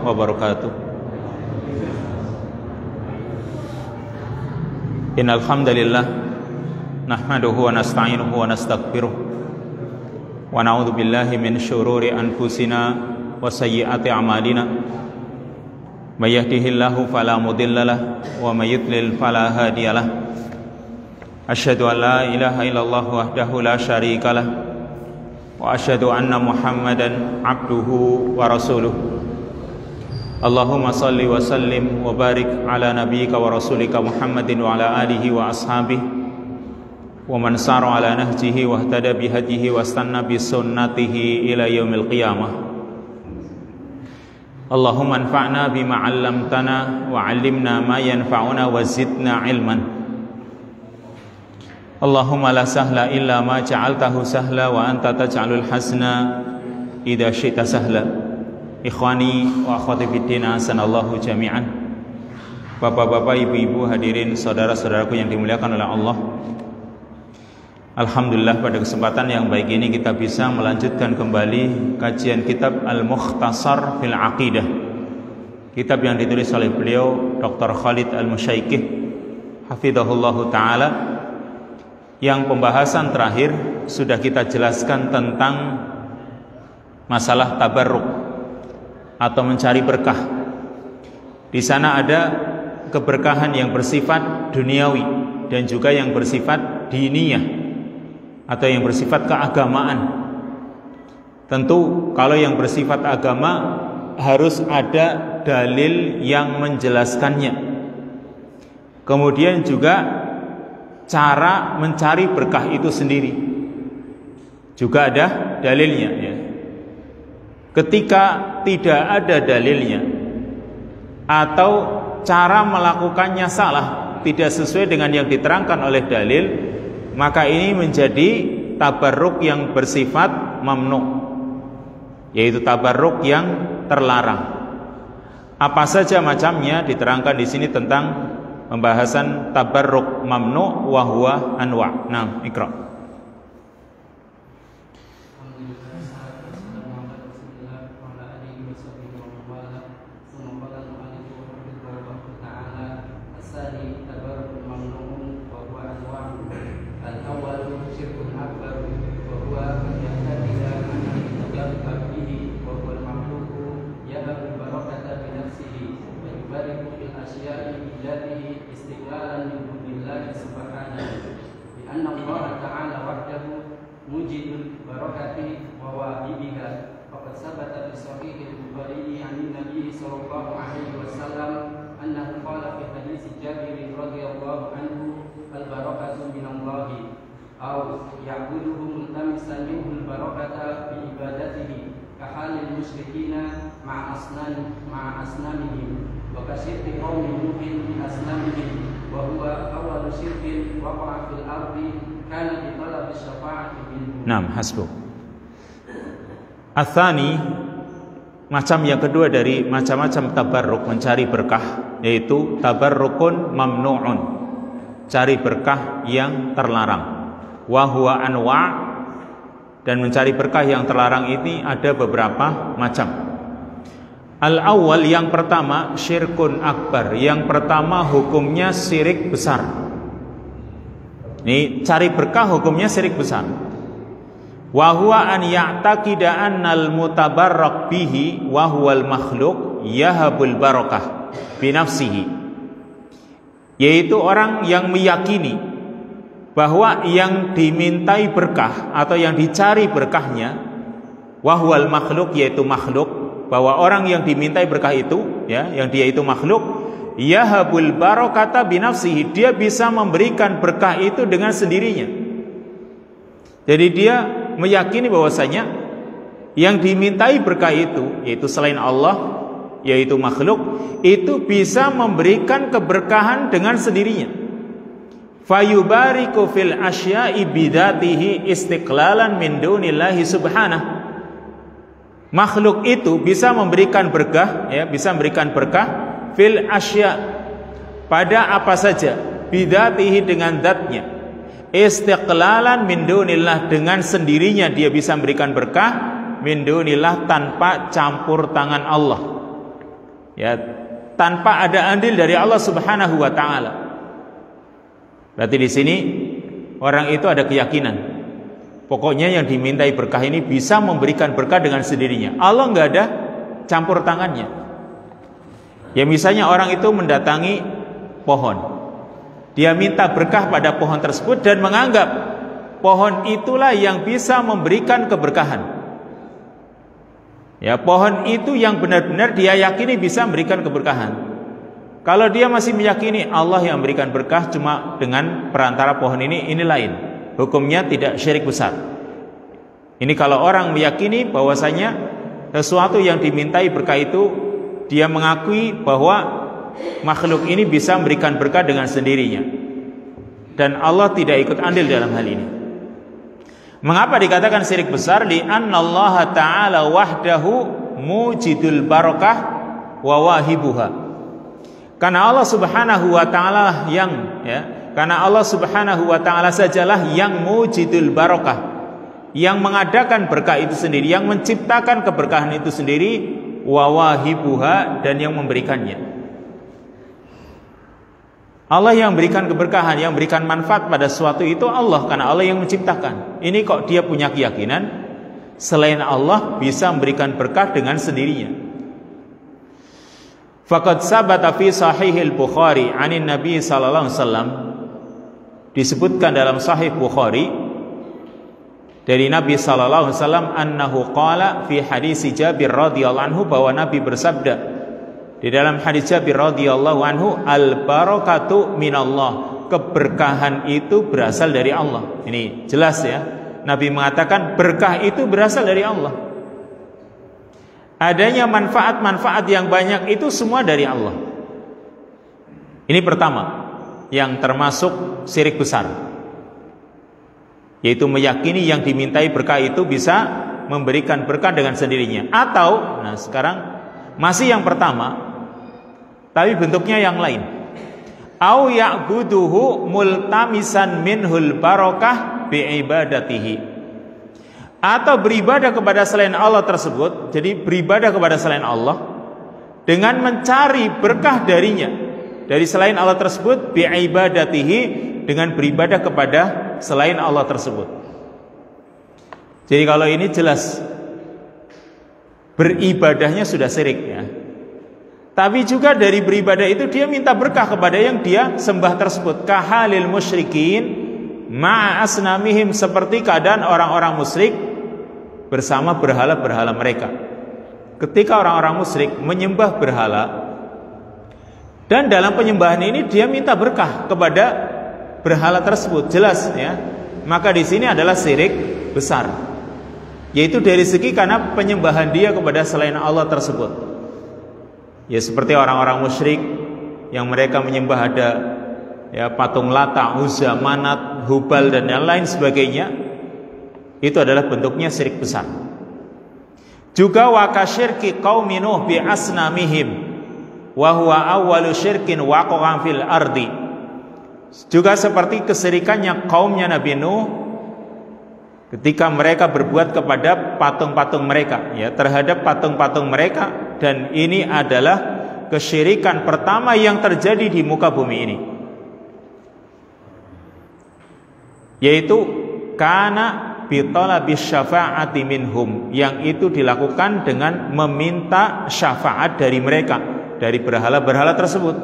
wabarakatuh. Innal hamdalillah nahmaduhu wa nasta'inuhu wa nastaghfiruh wa na'udzu billahi min syururi anfusina wa sayyiati a'malina. May yahdihillahu fala mudhillalah wa may yudlil fala hadiyalah. Asyhadu an la ilaha illallah wahdahu la syarikalah wa asyhadu anna Muhammadan abduhu wa rasuluh. Allahumma salli wa sallim wa barik ala nabiyyika wa rasulika Muhammadin wa ala alihi wa ashabihi wa man sara ala nahjihi wa ihtada bihadihi wa istanna bi sunnatihi ila yaumil qiyamah. Allahumma anfa'na bima 'allamtana wa 'allimna ma yanfa'una wa zidna ilman. Allahumma la sahla illa ma ja'altahu sahla wa anta taj'alul hazna idza syi'ta sahla. Ikhwani wa akhwati fiddin, sanallahu jami'an. Bapak-bapak, ibu-ibu, hadirin saudara-saudaraku yang dimuliakan oleh Allah. Alhamdulillah, pada kesempatan yang baik ini kita bisa melanjutkan kembali kajian kitab Al-Mukhtasar fil Aqidah. Kitab yang ditulis oleh beliau Dr. Khalid Al-Musyaikih hafizahullahu taala, yang pembahasan terakhir sudah kita jelaskan tentang masalah tabarruk atau mencari berkah. Di sana ada keberkahan yang bersifat duniawi dan juga yang bersifat diniyah atau yang bersifat keagamaan. Tentu kalau yang bersifat agama harus ada dalil yang menjelaskannya. Kemudian juga cara mencari berkah itu sendiri juga ada dalilnya, ya. Ketika tidak ada dalilnya atau cara melakukannya salah, tidak sesuai dengan yang diterangkan oleh dalil, maka ini menjadi tabarruk yang bersifat mamnu, yaitu tabarruk yang terlarang. Apa saja macamnya diterangkan di sini tentang pembahasan tabarruk mamnu wa huwa anwa'. Nah, ikra. Hasbuk. Atsani, macam yang kedua dari macam-macam tabarruk mencari berkah, yaitu tabarrukun mamnu'un, cari berkah yang terlarang. Wa huwa anwa', dan mencari berkah yang terlarang ini ada beberapa macam. Al-awwal, yang pertama, syirkun akbar. Yang pertama hukumnya syirik besar. Ini cari berkah hukumnya syirik besar. Wa huwa an ya'taqida annal mutabarrak bihi wa huwal makhluk yahabul barakah bi nafsihi, yaitu orang yang meyakini bahwa yang dimintai berkah atau yang dicari berkahnya wa huwal makhluk, yaitu makhluk, bahwa orang yang dimintai berkah itu, ya, yang dia itu makhluk, yahabul barakata bi nafsihi, dia bisa memberikan berkah itu dengan sendirinya. Jadi dia meyakini bahwasanya yang dimintai berkah itu, yaitu selain Allah, yaitu makhluk, itu bisa memberikan keberkahan dengan sendirinya. Fayubariku fil asya'i bidatihi istiqlalan min dunillahi subhanahu. Makhluk itu bisa memberikan berkah, ya, bisa memberikan berkah fil asya', pada apa saja, bidatihi, dengan zatnya, istiqlalan min dunillah, dengan sendirinya dia bisa memberikan berkah, min dunillah, tanpa campur tangan Allah. Ya, tanpa ada andil dari Allah Subhanahu wa taala. Berarti di sini orang itu ada keyakinan, pokoknya yang dimintai berkah ini bisa memberikan berkah dengan sendirinya. Allah nggak ada campur tangannya. Ya, misalnya orang itu mendatangi pohon, dia minta berkah pada pohon tersebut dan menganggap pohon itulah yang bisa memberikan keberkahan. Ya, pohon itu yang benar-benar dia yakini bisa memberikan keberkahan. Kalau dia masih meyakini Allah yang memberikan berkah cuma dengan perantara pohon ini lain. Hukumnya tidak syirik besar. Ini kalau orang meyakini bahwasanya sesuatu yang dimintai berkah itu, dia mengakui bahwa makhluk ini bisa memberikan berkah dengan sendirinya, dan Allah tidak ikut andil dalam hal ini. Mengapa dikatakan syirik besar? Li'annallaha ta'ala wahdahu mujidul barakah wa wahibuha. Karena Allah Subhanahu wa taala karena Allah Subhanahu wa taala sajalah yang mujidul barakah, yang mengadakan berkah itu sendiri, yang menciptakan keberkahan itu sendiri, wa wahibuha, dan yang memberikannya. Allah yang berikan keberkahan, yang berikan manfaat pada sesuatu itu Allah, karena Allah yang menciptakan. Ini kok dia punya keyakinan selain Allah bisa memberikan berkah dengan sendirinya. Faqad sabata fi sahihil Bukhari 'anin Nabi sallallahu alaihi wasallam, disebutkan dalam Sahih Bukhari dari Nabi sallallahu alaihi wasallam, annahu qala fi hadis Jabir radhiyallahu anhu, bahwa Nabi bersabda di dalam hadis Jabir radhiyallahu anhu, al barakatu minallah, keberkahan itu berasal dari Allah. Ini jelas ya, Nabi mengatakan berkah itu berasal dari Allah. Adanya manfaat-manfaat yang banyak itu semua dari Allah. Ini pertama yang termasuk syirik besar, yaitu meyakini yang dimintai berkah itu bisa memberikan berkah dengan sendirinya. Atau, nah sekarang masih yang pertama, tapi bentuknya yang lain. Au ya'buduhu multamisan minhul barakah bi'ibadatihi, atau beribadah kepada selain Allah tersebut. Jadi beribadah kepada selain Allah dengan mencari berkah darinya, dari selain Allah tersebut, bi'ibadatihi, dengan beribadah kepada selain Allah tersebut. Jadi kalau ini jelas beribadahnya sudah syirik ya. Tapi juga dari beribadah itu dia minta berkah kepada yang dia sembah tersebut. Kahalil musyrikin ma'a asnamihim, seperti keadaan orang-orang musyrik bersama berhala-berhala mereka. Ketika orang-orang musyrik menyembah berhala, dan dalam penyembahan ini dia minta berkah kepada berhala tersebut, jelas ya. Maka di sini adalah syirik besar, yaitu dari segi karena penyembahan dia kepada selain Allah tersebut. Ya seperti orang-orang musyrik yang mereka menyembah ada ya patung Lata, Uzza, Manat, Hubal dan yang lain sebagainya, itu adalah bentuknya syirik besar. Juga wa kasyirki qaumi Nuh bi asnamihim wa huwa awwalu syirkin waqa'a fil ardi. Juga seperti kesyirikannya kaumnya Nabi Nuh ketika mereka berbuat kepada patung-patung mereka, ya, terhadap patung-patung mereka, dan ini adalah kesyirikan pertama yang terjadi di muka bumi ini, yaitu kana bitolabis syafa'ati minhum, yang itu dilakukan dengan meminta syafaat dari mereka, dari berhala-berhala tersebut,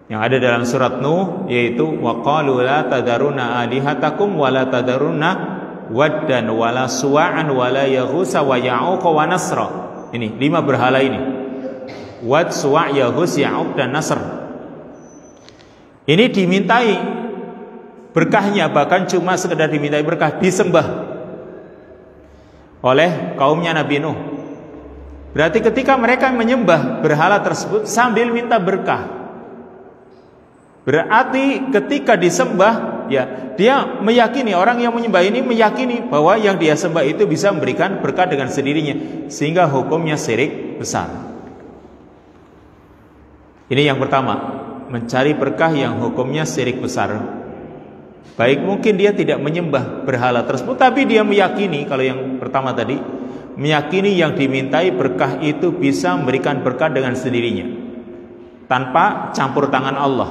yang ada dalam surat Nuh, yaitu waqalu la tadaruna alihatakum wa la tadaruna waddan wa la suwa'an wa la yaghusa wa ya'uq wa nasra. Ini 5 berhala ini, Wad, Suwa', Yaghus, Ya'uq dan Nasr. Ini dimintai berkahnya, bahkan cuma sekedar dimintai berkah, disembah oleh kaumnya Nabi Nuh. Berarti ketika mereka menyembah berhala tersebut sambil minta berkah, berarti ketika disembah, ya, dia meyakini, orang yang menyembah ini meyakini bahwa yang dia sembah itu bisa memberikan berkah dengan sendirinya, sehingga hukumnya syirik besar. Ini yang pertama, mencari berkah yang hukumnya syirik besar. Baik mungkin dia tidak menyembah berhala tersebut, tapi dia meyakini, kalau yang pertama tadi, meyakini yang dimintai berkah itu bisa memberikan berkah dengan sendirinya tanpa campur tangan Allah.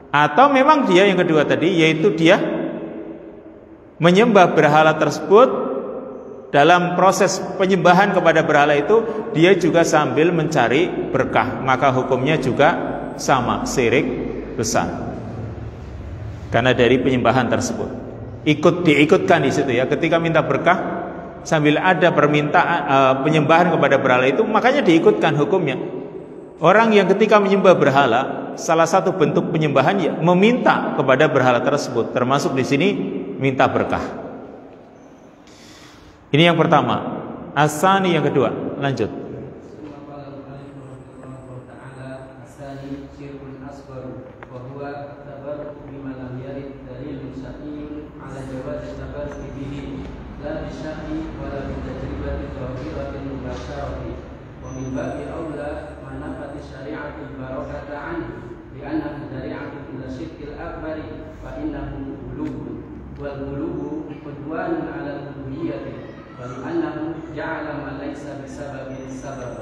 Atau memang dia yang kedua tadi, yaitu dia menyembah berhala tersebut. Dalam proses penyembahan kepada berhala itu dia juga sambil mencari berkah, maka hukumnya juga sama, syirik besar. Karena dari penyembahan tersebut diikutkan di situ ya, ketika minta berkah sambil ada permintaan penyembahan kepada berhala itu, makanya diikutkan hukumnya. Orang yang ketika menyembah berhala, salah satu bentuk penyembahan ya meminta kepada berhala tersebut, termasuk di sini minta berkah. Ini yang pertama. Asani yang kedua. Lanjut.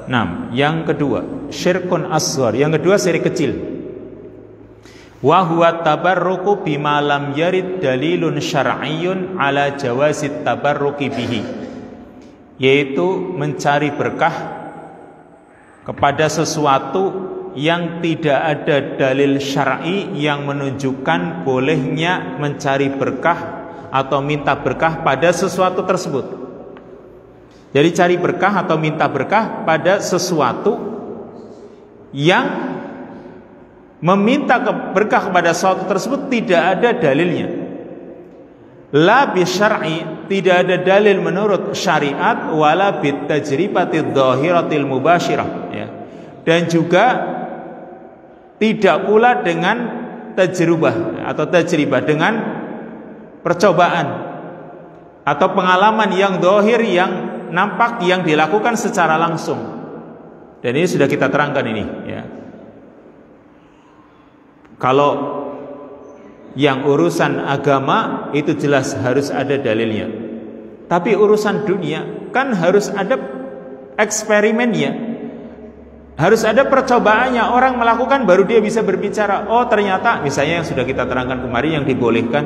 Nah, yang kedua, syirkun asghar. Yang kedua syirik kecil. Wa huwa tabarruku bima lam yarid dalilun syar'iyyun ala jawazit tabarruki bihi. Yaitu mencari berkah kepada sesuatu yang tidak ada dalil syar'i yang menunjukkan bolehnya mencari berkah atau minta berkah pada sesuatu tersebut. Jadi cari berkah atau minta berkah pada sesuatu yang meminta berkah kepada sesuatu tersebut tidak ada dalilnya. La bi syar'i, tidak ada dalil menurut syariat, wala bit tajribatid dhahiratil mubasyirah ya. Dan juga tidak pula dengan tajribah atau tajribah, dengan percobaan atau pengalaman yang zahir, yang nampak, yang dilakukan secara langsung. Dan ini sudah kita terangkan ini ya. Kalau yang urusan agama itu jelas harus ada dalilnya. Tapi urusan dunia kan harus ada eksperimennya, harus ada percobaannya. Orang melakukan baru dia bisa berbicara. Oh ternyata, misalnya yang sudah kita terangkan kemarin, yang dibolehkan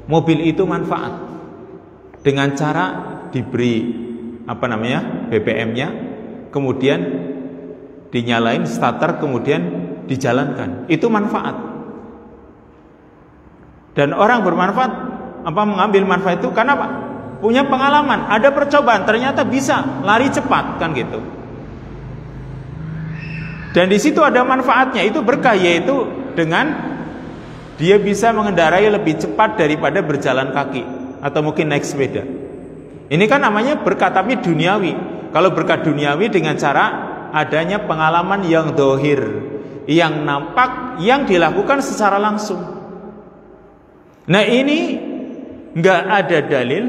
mobil itu manfaat dengan cara diberi BBM-nya, kemudian dinyalain starter, kemudian dijalankan. Itu manfaat. Dan orang bermanfaat mengambil manfaat itu karena apa? Punya pengalaman, ada percobaan, ternyata bisa lari cepat kan gitu. Dan di situ ada manfaatnya, itu berkah, yaitu dengan dia bisa mengendarai lebih cepat daripada berjalan kaki atau mungkin naik sepeda. Ini kan namanya berkah tapi duniawi. Kalau berkah duniawi dengan cara adanya pengalaman yang dohir, yang nampak, yang dilakukan secara langsung. Nah ini nggak ada dalil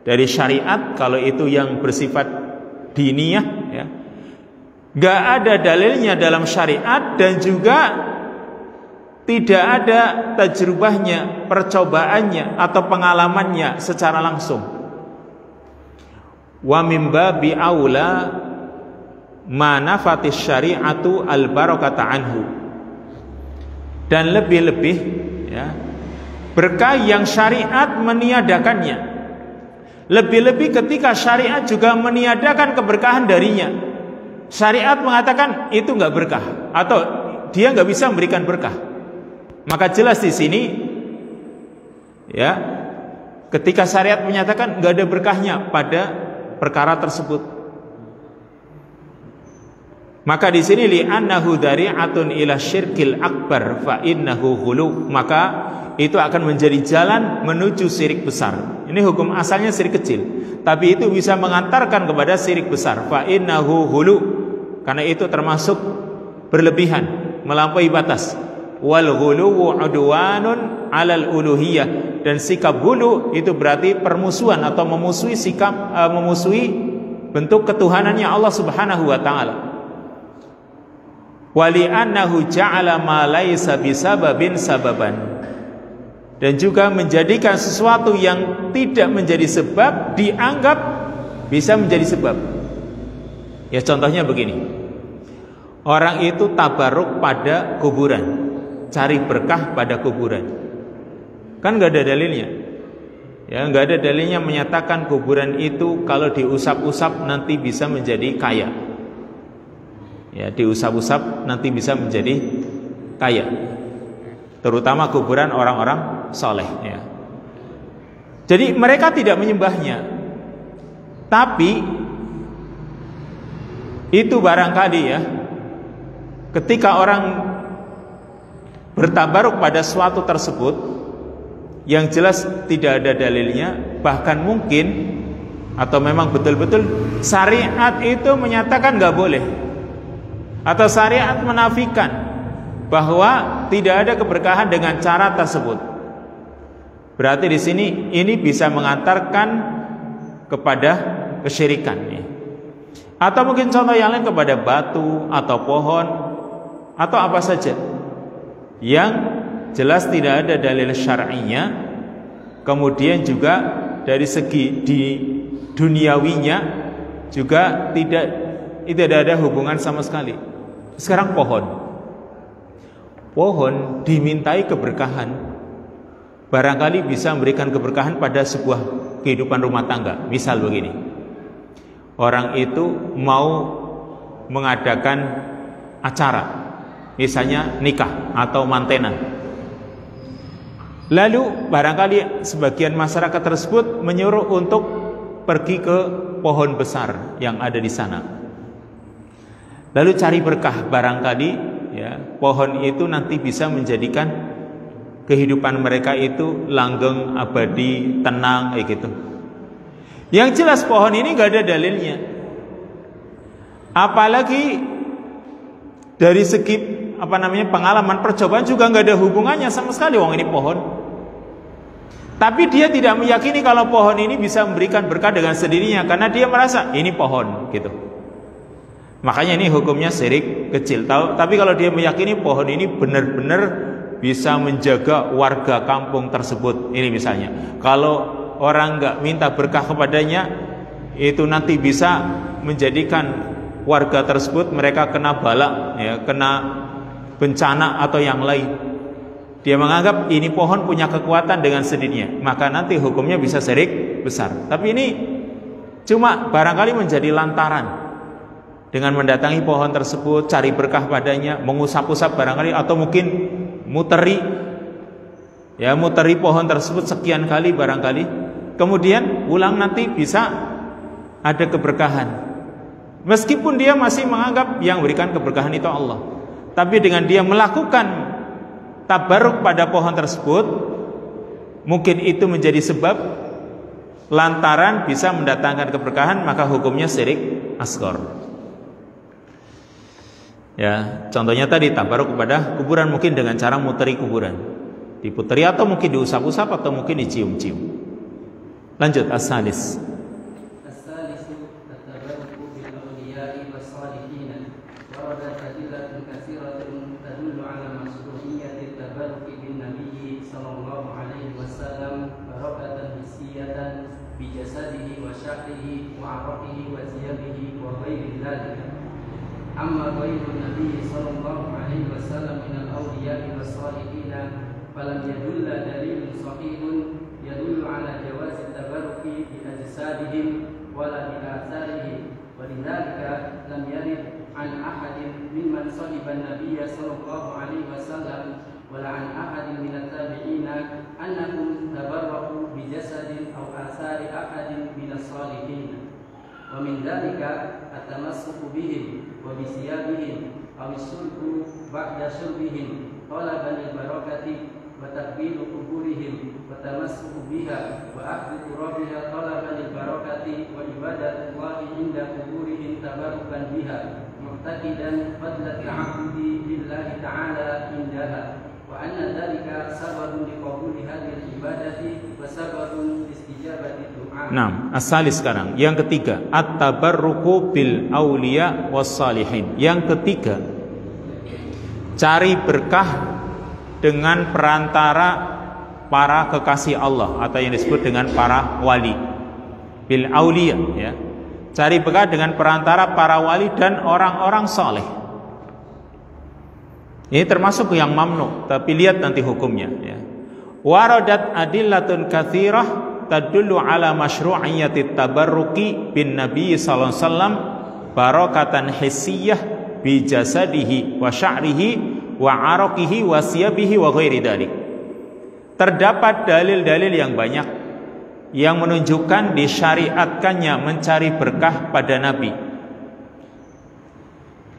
dari syariat kalau itu yang bersifat diniyah ya. Nggak ada dalilnya dalam syariat, dan juga tidak ada tajrubahnya, percobaannya atau pengalamannya secara langsung. Wa min babi aula ma nafatis syari'atu al barakata anhu. Dan lebih-lebih ya, berkah yang syariat meniadakannya. Lebih-lebih ketika syariat juga meniadakan keberkahan darinya. Syariat mengatakan itu enggak berkah atau dia enggak bisa memberikan berkah. Maka jelas di sini ya, ketika syariat menyatakan enggak ada berkahnya pada perkara tersebut, maka di sini li'annahu dari'atun ila syirkil akbar fa innahu ghulu, maka itu akan menjadi jalan menuju syirik besar. Ini hukum asalnya syirik kecil, tapi itu bisa mengantarkan kepada syirik besar. Fa innahu ghulu, karena itu termasuk berlebihan, melampaui batas. Wal ghuluwu udwanun 'alal uluhiyah, dan sikap ghulu itu berarti permusuhan atau memusuhi memusuhi bentuk ketuhanannya Allah Subhanahu wa taala. Wali annahu ja'ala ma laisa bisababin sababan, dan juga menjadikan sesuatu yang tidak menjadi sebab dianggap bisa menjadi sebab. Ya contohnya begini, orang itu tabaruk pada kuburan, cari berkah pada kuburan, kan nggak ada dalilnya. Ya nggak ada dalilnya menyatakan kuburan itu kalau diusap-usap nanti bisa menjadi kaya. Ya diusap-usap nanti bisa menjadi kaya, terutama kuburan orang-orang soleh. Ya. Jadi mereka tidak menyembahnya, tapi itu barangkali ya, ketika orang bertabaruk pada suatu tersebut yang jelas tidak ada dalilnya, bahkan mungkin atau memang betul-betul syariat itu menyatakan nggak boleh, atau syariat menafikan bahwa tidak ada keberkahan dengan cara tersebut. Berarti di sini ini bisa mengantarkan kepada kesyirikan. Atau mungkin contoh yang lain kepada batu atau pohon atau apa saja yang jelas tidak ada dalil syar'inya, kemudian juga dari segi di duniawinya juga tidak ada hubungan sama sekali. Sekarang pohon dimintai keberkahan, barangkali bisa memberikan keberkahan pada sebuah kehidupan rumah tangga. Misal begini, orang itu mau mengadakan acara, misalnya nikah atau mantenan, lalu barangkali sebagian masyarakat tersebut menyuruh untuk pergi ke pohon besar yang ada di sana, lalu cari berkah. Barangkali ya, pohon itu nanti bisa menjadikan kehidupan mereka itu langgeng, abadi, tenang, kayak gitu. Yang jelas pohon ini gak ada dalilnya. Apalagi dari segi pengalaman percobaan juga gak ada hubungannya sama sekali. Wong ini pohon. Tapi dia tidak meyakini kalau pohon ini bisa memberikan berkah dengan sendirinya, karena dia merasa ini pohon gitu. Makanya ini hukumnya syirik kecil. Tapi kalau dia meyakini pohon ini benar-benar bisa menjaga warga kampung tersebut, ini misalnya, kalau orang nggak minta berkah kepadanya, itu nanti bisa menjadikan warga tersebut mereka kena bala, ya, kena bencana atau yang lain. Dia menganggap ini pohon punya kekuatan dengan sendirinya, maka nanti hukumnya bisa syirik besar. Tapi ini cuma barangkali menjadi lantaran dengan mendatangi pohon tersebut, cari berkah padanya, mengusap-usap barangkali, atau mungkin muteri pohon tersebut sekian kali barangkali, kemudian ulang nanti bisa ada keberkahan. Meskipun dia masih menganggap yang berikan keberkahan itu Allah, tapi dengan dia melakukan tabaruk pada pohon tersebut, mungkin itu menjadi sebab lantaran bisa mendatangkan keberkahan, maka hukumnya syirik asghar. Ya, contohnya tadi tabaruk kepada kuburan, mungkin dengan cara muteri kuburan, diputeri atau mungkin diusap-usap atau mungkin dicium-cium. Lanjut as-salis. أما غير النبي صلى الله عليه وسلم من الأولياء والصالحين فلم يدل دليل صحيح يدل على جواز التبرك بأجسادهم ولا بآثارهم، ولذلك لم يرد عن أحد ممن صحب النبي صلى الله عليه وسلم ولا عن أحد من التابعين أنهم تبركوا بجسد أو آثار أحد من الصالحين. ومن ذلك التمسك بهم وبثيابهم أو الشرب بعد شربهم طلبا للبركة وتقبيل قبورهم وتمسك بها وأخذ ترابها طلبا للبركة وعبادة الله عند قبورهم تبركا بها معتقدا فضل التعبد لله تعالى عندها وأن ذلك سبب لقبول هذه العبادة وسبب لاستجابة الدعاء. Nah, as-salis sekarang. Yang ketiga, at-tabarruku bil auliya was-salihin. Yang ketiga, cari berkah dengan perantara para kekasih Allah atau yang disebut dengan para wali. Bil auliya, ya. Cari berkah dengan perantara para wali dan orang-orang soleh. Ini termasuk yang mamnu, tapi lihat nanti hukumnya, ya. Waradat adillatun katsirah tadullu ala masyru'iyyati tabarruki bin Nabi sallallahu alaihi wasallam barakatan hissiyah bi jasadihi wa sya'rihi wa araqihi wa siyabihi wa ghairi dzalik. Terdapat dalil-dalil yang banyak yang menunjukkan disyariatkannya mencari berkah pada Nabi,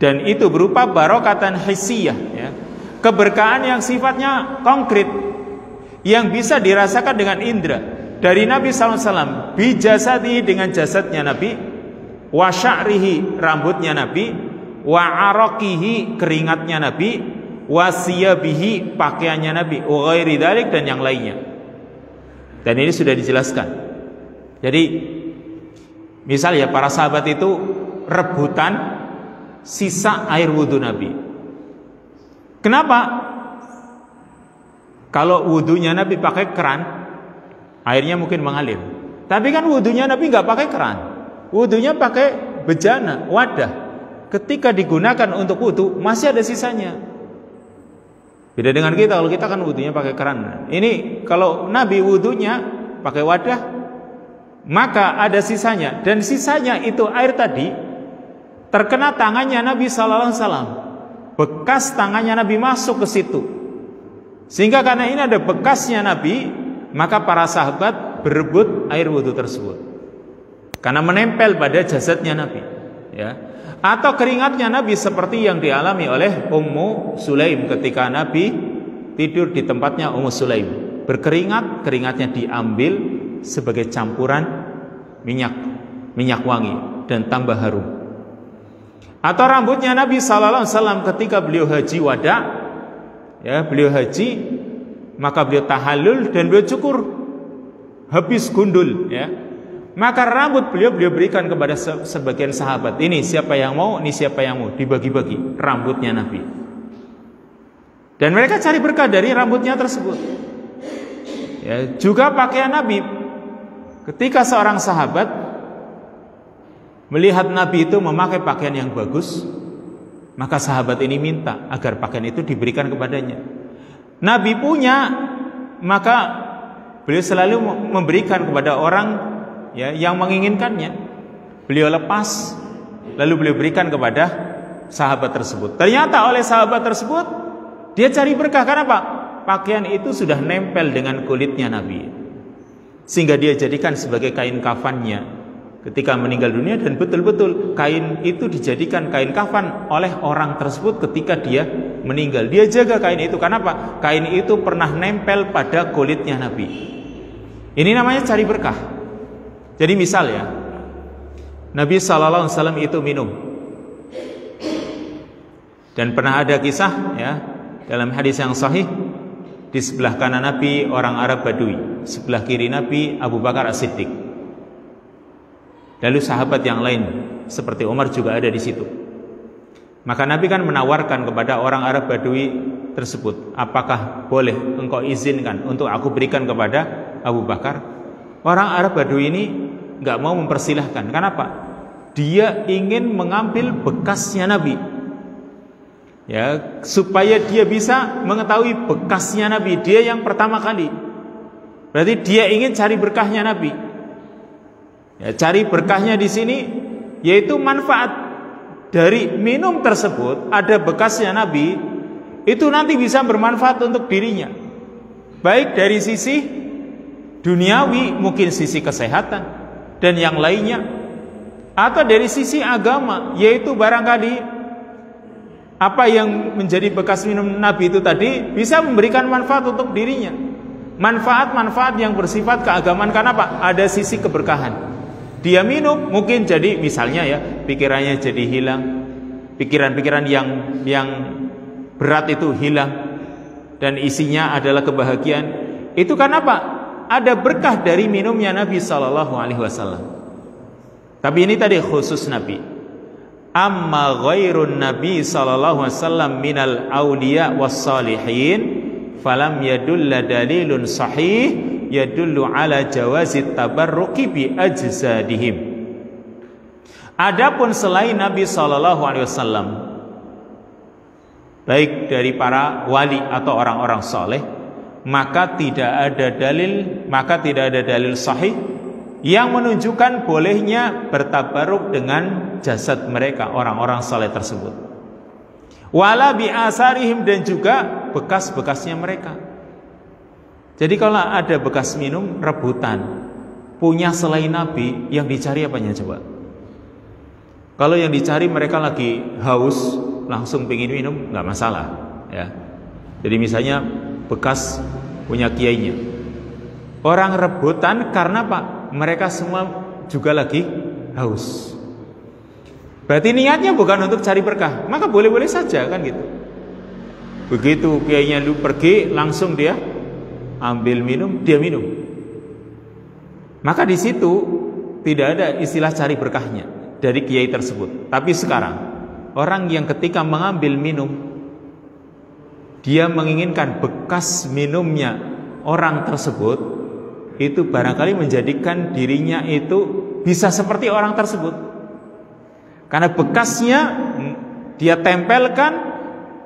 dan itu berupa barakatan hissiyah, ya. Keberkahan yang sifatnya konkret, yang bisa dirasakan dengan indera dari Nabi SAW. Bijasadihi, dengan jasadnya Nabi, wa sya'rihi, rambutnya Nabi, wa araqihi, keringatnya Nabi, wa siyabihi, pakaiannya Nabi, wa ghairi dzalik, dan yang lainnya. Dan ini sudah dijelaskan. Jadi misal ya, para sahabat itu rebutan sisa air wudhu Nabi. Kenapa? Kalau wudhunya Nabi pakai keran, airnya mungkin mengalir. Tapi kan wudhunya Nabi nggak pakai keran, wudhunya pakai bejana, wadah. Ketika digunakan untuk wudhu masih ada sisanya. Beda dengan kita, kalau kita kan wudhunya pakai keran. Ini kalau Nabi wudhunya pakai wadah, maka ada sisanya, dan sisanya itu air tadi terkena tangannya Nabi sallallahu alaihi wasallam. Bekas tangannya Nabi masuk ke situ. Sehingga karena ini ada bekasnya Nabi, maka para sahabat berebut air wudhu tersebut. Karena menempel pada jasadnya Nabi, ya. Atau keringatnya Nabi seperti yang dialami oleh Ummu Sulaim ketika Nabi tidur di tempatnya Ummu Sulaim. Berkeringat, keringatnya diambil sebagai campuran minyak wangi dan tambah harum. Atau rambutnya Nabi sallallahu alaihi wasallam ketika beliau haji wada, ya, beliau haji, maka beliau tahallul dan beliau cukur habis gundul, ya. Maka rambut beliau berikan kepada sebagian sahabat. Ini siapa yang mau, ini siapa yang mau, dibagi-bagi rambutnya Nabi. Dan mereka cari berkah dari rambutnya tersebut. Ya, juga pakaian Nabi. Ketika seorang sahabat melihat Nabi itu memakai pakaian yang bagus, maka sahabat ini minta agar pakaian itu diberikan kepadanya. Nabi punya, maka beliau selalu memberikan kepada orang, ya, yang menginginkannya. Beliau lepas, lalu beliau berikan kepada sahabat tersebut. Ternyata oleh sahabat tersebut dia cari berkah. Karena apa? Pakaian itu sudah nempel dengan kulitnya Nabi, sehingga dia jadikan sebagai kain kafannya ketika meninggal dunia. Dan betul-betul kain itu dijadikan kain kafan oleh orang tersebut ketika dia meninggal. Dia jaga kain itu. Karena apa? Kain itu pernah nempel pada kulitnya Nabi. Ini namanya cari berkah. Jadi misal ya, Nabi sallallahu alaihi wasallam itu minum, dan pernah ada kisah, ya, dalam hadis yang sahih, di sebelah kanan Nabi orang Arab Badui, sebelah kiri Nabi Abu Bakar As-Siddiq. Lalu sahabat yang lain seperti Umar juga ada di situ. Maka Nabi kan menawarkan kepada orang Arab Badui tersebut, apakah boleh engkau izinkan untuk aku berikan kepada Abu Bakar? Orang Arab Badui ini nggak mau mempersilahkan. Kenapa? Dia ingin mengambil bekasnya Nabi, ya, supaya dia bisa mengetahui bekasnya Nabi. Dia yang pertama kali, berarti dia ingin cari berkahnya Nabi. Ya, cari berkahnya di sini yaitu manfaat dari minum tersebut, ada bekasnya Nabi, itu nanti bisa bermanfaat untuk dirinya, baik dari sisi duniawi, mungkin sisi kesehatan dan yang lainnya, atau dari sisi agama, yaitu barangkali apa yang menjadi bekas minum Nabi itu tadi bisa memberikan manfaat untuk dirinya, manfaat-manfaat yang bersifat keagamaan. Karena apa? Ada sisi keberkahan. Dia minum, mungkin jadi misalnya ya, pikirannya jadi hilang, pikiran-pikiran yang berat itu hilang, dan isinya adalah kebahagiaan. Itu karena apa? Ada berkah dari minumnya Nabi sallallahu alaihi wasallam. Tapi ini tadi khusus Nabi. Amma ghairun Nabi sallallahu alaihi wasallam minal auliya was salihin falam yadulla dalilun sahih yadullu ala jawazit tabarruki bi ajsadihim. Adapun selain Nabi sallallahu alaihi wasallam, baik dari para wali atau orang-orang saleh, maka tidak ada dalil sahih yang menunjukkan bolehnya bertabaruk dengan jasad mereka, orang-orang saleh tersebut. Wala bi asarihim, dan juga bekas-bekasnya mereka. Jadi kalau ada bekas minum rebutan punya selain Nabi, yang dicari apanya coba? Kalau yang dicari mereka lagi haus, langsung pengen minum, nggak masalah, ya. Jadi misalnya bekas punya kiainya, orang rebutan karena Pak, mereka semua juga lagi haus. Berarti niatnya bukan untuk cari berkah, maka boleh-boleh saja kan gitu. Begitu kiainya lu pergi, langsung dia ambil minum, dia minum. Maka di situ tidak ada istilah cari berkahnya dari kiai tersebut. Tapi sekarang orang yang ketika mengambil minum, dia menginginkan bekas minumnya orang tersebut, itu barangkali menjadikan dirinya itu bisa seperti orang tersebut, karena bekasnya dia tempelkan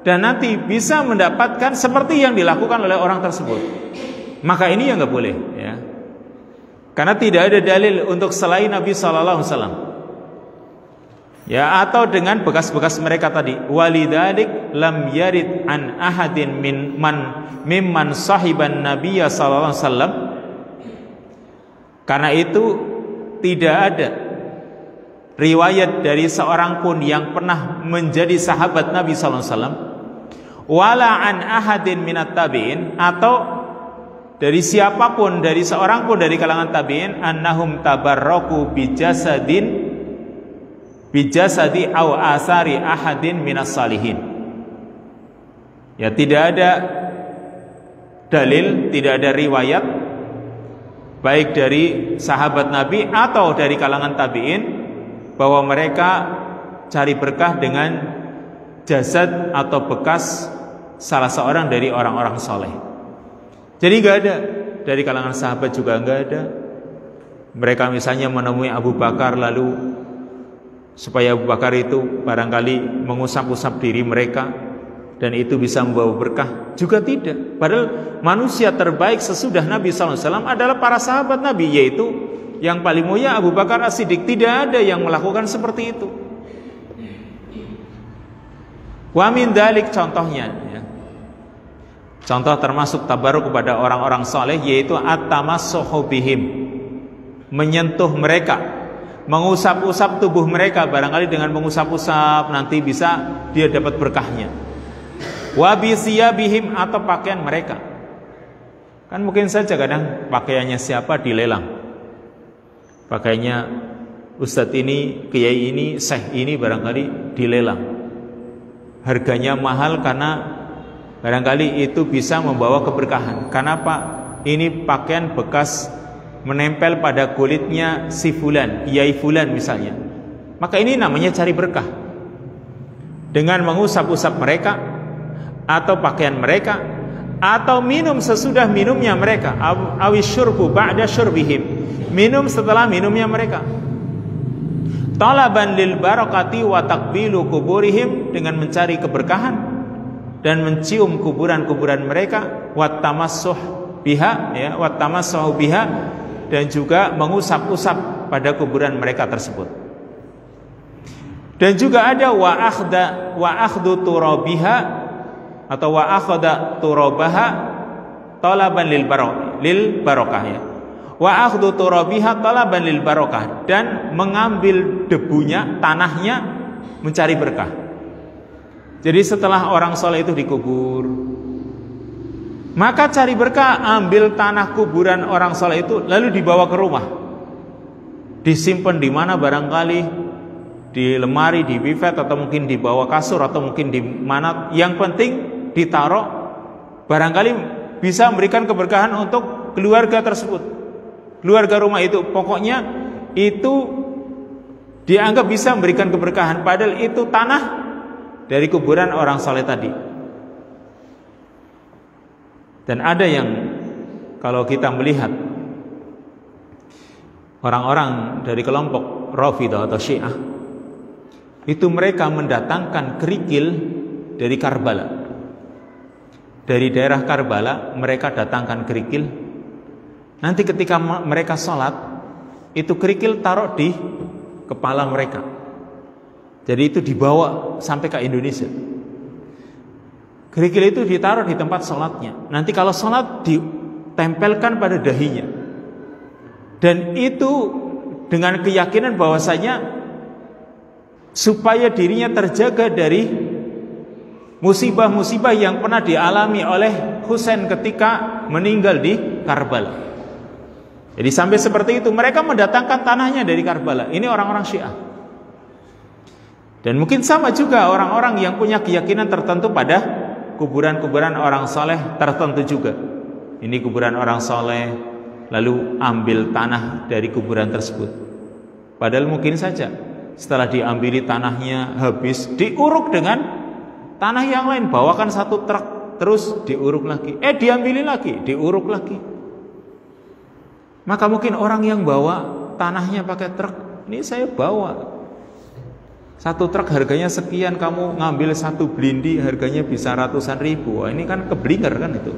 dan nanti bisa mendapatkan seperti yang dilakukan oleh orang tersebut. Maka ini yang nggak boleh, ya, karena tidak ada dalil untuk selain Nabi Sallallahu Alaihi Wasallam. Ya, atau dengan bekas-bekas mereka tadi. Walidzalik lam yarid an ahadin mimman sahiban nabiyya sallallahu alaihi wasallam. Karena itu tidak ada riwayat dari seorang pun yang pernah menjadi sahabat Nabi sallallahu alaihi wasallam, wala an ahadin minat tabi'in, atau dari siapapun, dari seorang pun dari kalangan tabi'in, annahum tabarraku bijasadi aw asari ahadin minas salihin. Ya, tidak ada dalil, tidak ada riwayat baik dari sahabat Nabi atau dari kalangan tabi'in bahwa mereka cari berkah dengan jasad atau bekas salah seorang dari orang-orang soleh. Jadi nggak ada, dari kalangan sahabat juga nggak ada. Mereka misalnya menemui Abu Bakar lalu supaya Abu Bakar itu barangkali mengusap-usap diri mereka dan itu bisa membawa berkah, juga tidak. Padahal manusia terbaik sesudah Nabi SAW adalah para sahabat Nabi, yaitu yang paling mulia Abu Bakar As-Siddiq. Tidak ada yang melakukan seperti itu. Wa min dzalik, contohnya, ya. Contoh termasuk tabaruk kepada orang-orang saleh yaitu at-tamassuhu bihim, menyentuh mereka, mengusap-usap tubuh mereka. Barangkali dengan mengusap-usap nanti bisa dia dapat berkahnya. Wa bi siyabihim, atau pakaian mereka. Kan mungkin saja kadang pakaiannya siapa dilelang. Pakaiannya ustadz ini, kiai ini, syekh ini barangkali dilelang. Harganya mahal karena barangkali itu bisa membawa keberkahan. Kenapa? Ini pakaian bekas menempel pada kulitnya si fulan, kiai fulan misalnya. Maka ini namanya cari berkah. Dengan mengusap-usap mereka, atau pakaian mereka, atau minum sesudah minumnya mereka, awis syurbu ba'da syurbihim, minum setelah minumnya mereka. Talaban lil barakati wa takbilu kuburihim, dengan mencari keberkahan dan mencium kuburan-kuburan mereka, wa tamassuh biha, ya, wa tamassuh biha, dan juga mengusap-usap pada kuburan mereka tersebut. Dan juga ada wa akhdu turabiha, atau wa akhda turabaha talaban lil barakah, ya. Wa akhdu turabiha talaban lil barakah, dan mengambil debunya, tanahnya, mencari berkah. Jadi setelah orang soleh itu dikubur, maka cari berkah, ambil tanah kuburan orang soleh itu lalu dibawa ke rumah, disimpan di mana, barangkali di lemari, di bifet, atau mungkin di bawah kasur, atau mungkin di mana. Yang penting ditaruh, barangkali bisa memberikan keberkahan untuk keluarga tersebut, keluarga rumah itu. Pokoknya itu dianggap bisa memberikan keberkahan, padahal itu tanah dari kuburan orang saleh tadi. Dan ada yang kalau kita melihat orang-orang dari kelompok Rafidhah atau Syiah, itu mereka mendatangkan kerikil dari Karbala. Dari daerah Karbala mereka datangkan kerikil. Nanti ketika mereka sholat, itu kerikil taruh di kepala mereka. Jadi itu dibawa sampai ke Indonesia. Kerikil itu ditaruh di tempat sholatnya. Nanti kalau sholat ditempelkan pada dahinya. Dan itu dengan keyakinan bahwasanya supaya dirinya terjaga dari musibah-musibah yang pernah dialami oleh Husain ketika meninggal di Karbala. Jadi sampai seperti itu, mereka mendatangkan tanahnya dari Karbala. Ini orang-orang Syiah. Dan mungkin sama juga orang-orang yang punya keyakinan tertentu pada kuburan-kuburan orang soleh tertentu juga. Ini kuburan orang soleh, lalu ambil tanah dari kuburan tersebut. Padahal mungkin saja setelah diambili tanahnya habis, diuruk dengan tanah yang lain, bawakan satu truk, terus diuruk lagi, diambili lagi, diuruk lagi. Maka mungkin orang yang bawa tanahnya pakai truk, ini saya bawa satu truk harganya sekian, kamu ngambil satu blindi harganya bisa ratusan ribu. Wah, ini kan keblinger kan itu.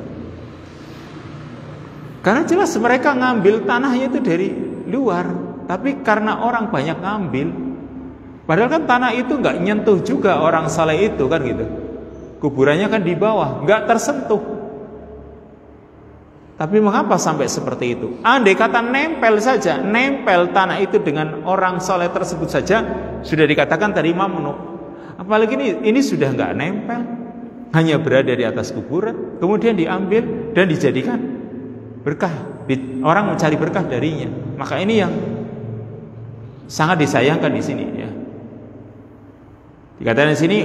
Karena jelas mereka ngambil tanahnya itu dari luar, tapi karena orang banyak ngambil, padahal kan tanah itu nggak nyentuh juga orang saleh itu kan gitu. Kuburannya kan di bawah, nggak tersentuh. Tapi mengapa sampai seperti itu? Andai kata nempel saja, nempel tanah itu dengan orang saleh tersebut saja, sudah dikatakan tadi Imam Nuh. Apalagi ini sudah nggak nempel, hanya berada di atas kuburan, kemudian diambil dan dijadikan berkah. Orang mencari berkah darinya. Maka ini yang sangat disayangkan di sini ya. Dikatakan di sini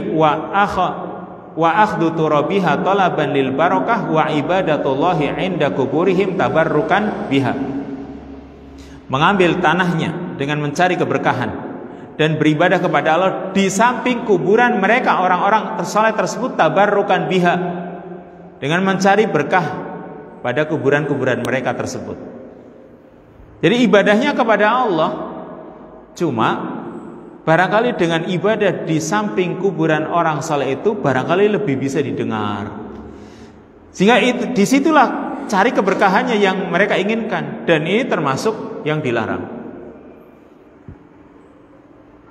wa akhdhu turabiha talaban lil barakah wa ibadatullahi 'inda kuburihim tabarrukan biha. Mengambil tanahnya dengan mencari keberkahan dan beribadah kepada Allah di samping kuburan mereka orang-orang saleh tersebut, tabarrukan biha, dengan mencari berkah pada kuburan-kuburan mereka tersebut. Jadi ibadahnya kepada Allah, cuma barangkali dengan ibadah di samping kuburan orang saleh itu barangkali lebih bisa didengar. Sehingga disitulah cari keberkahannya yang mereka inginkan, dan ini termasuk yang dilarang.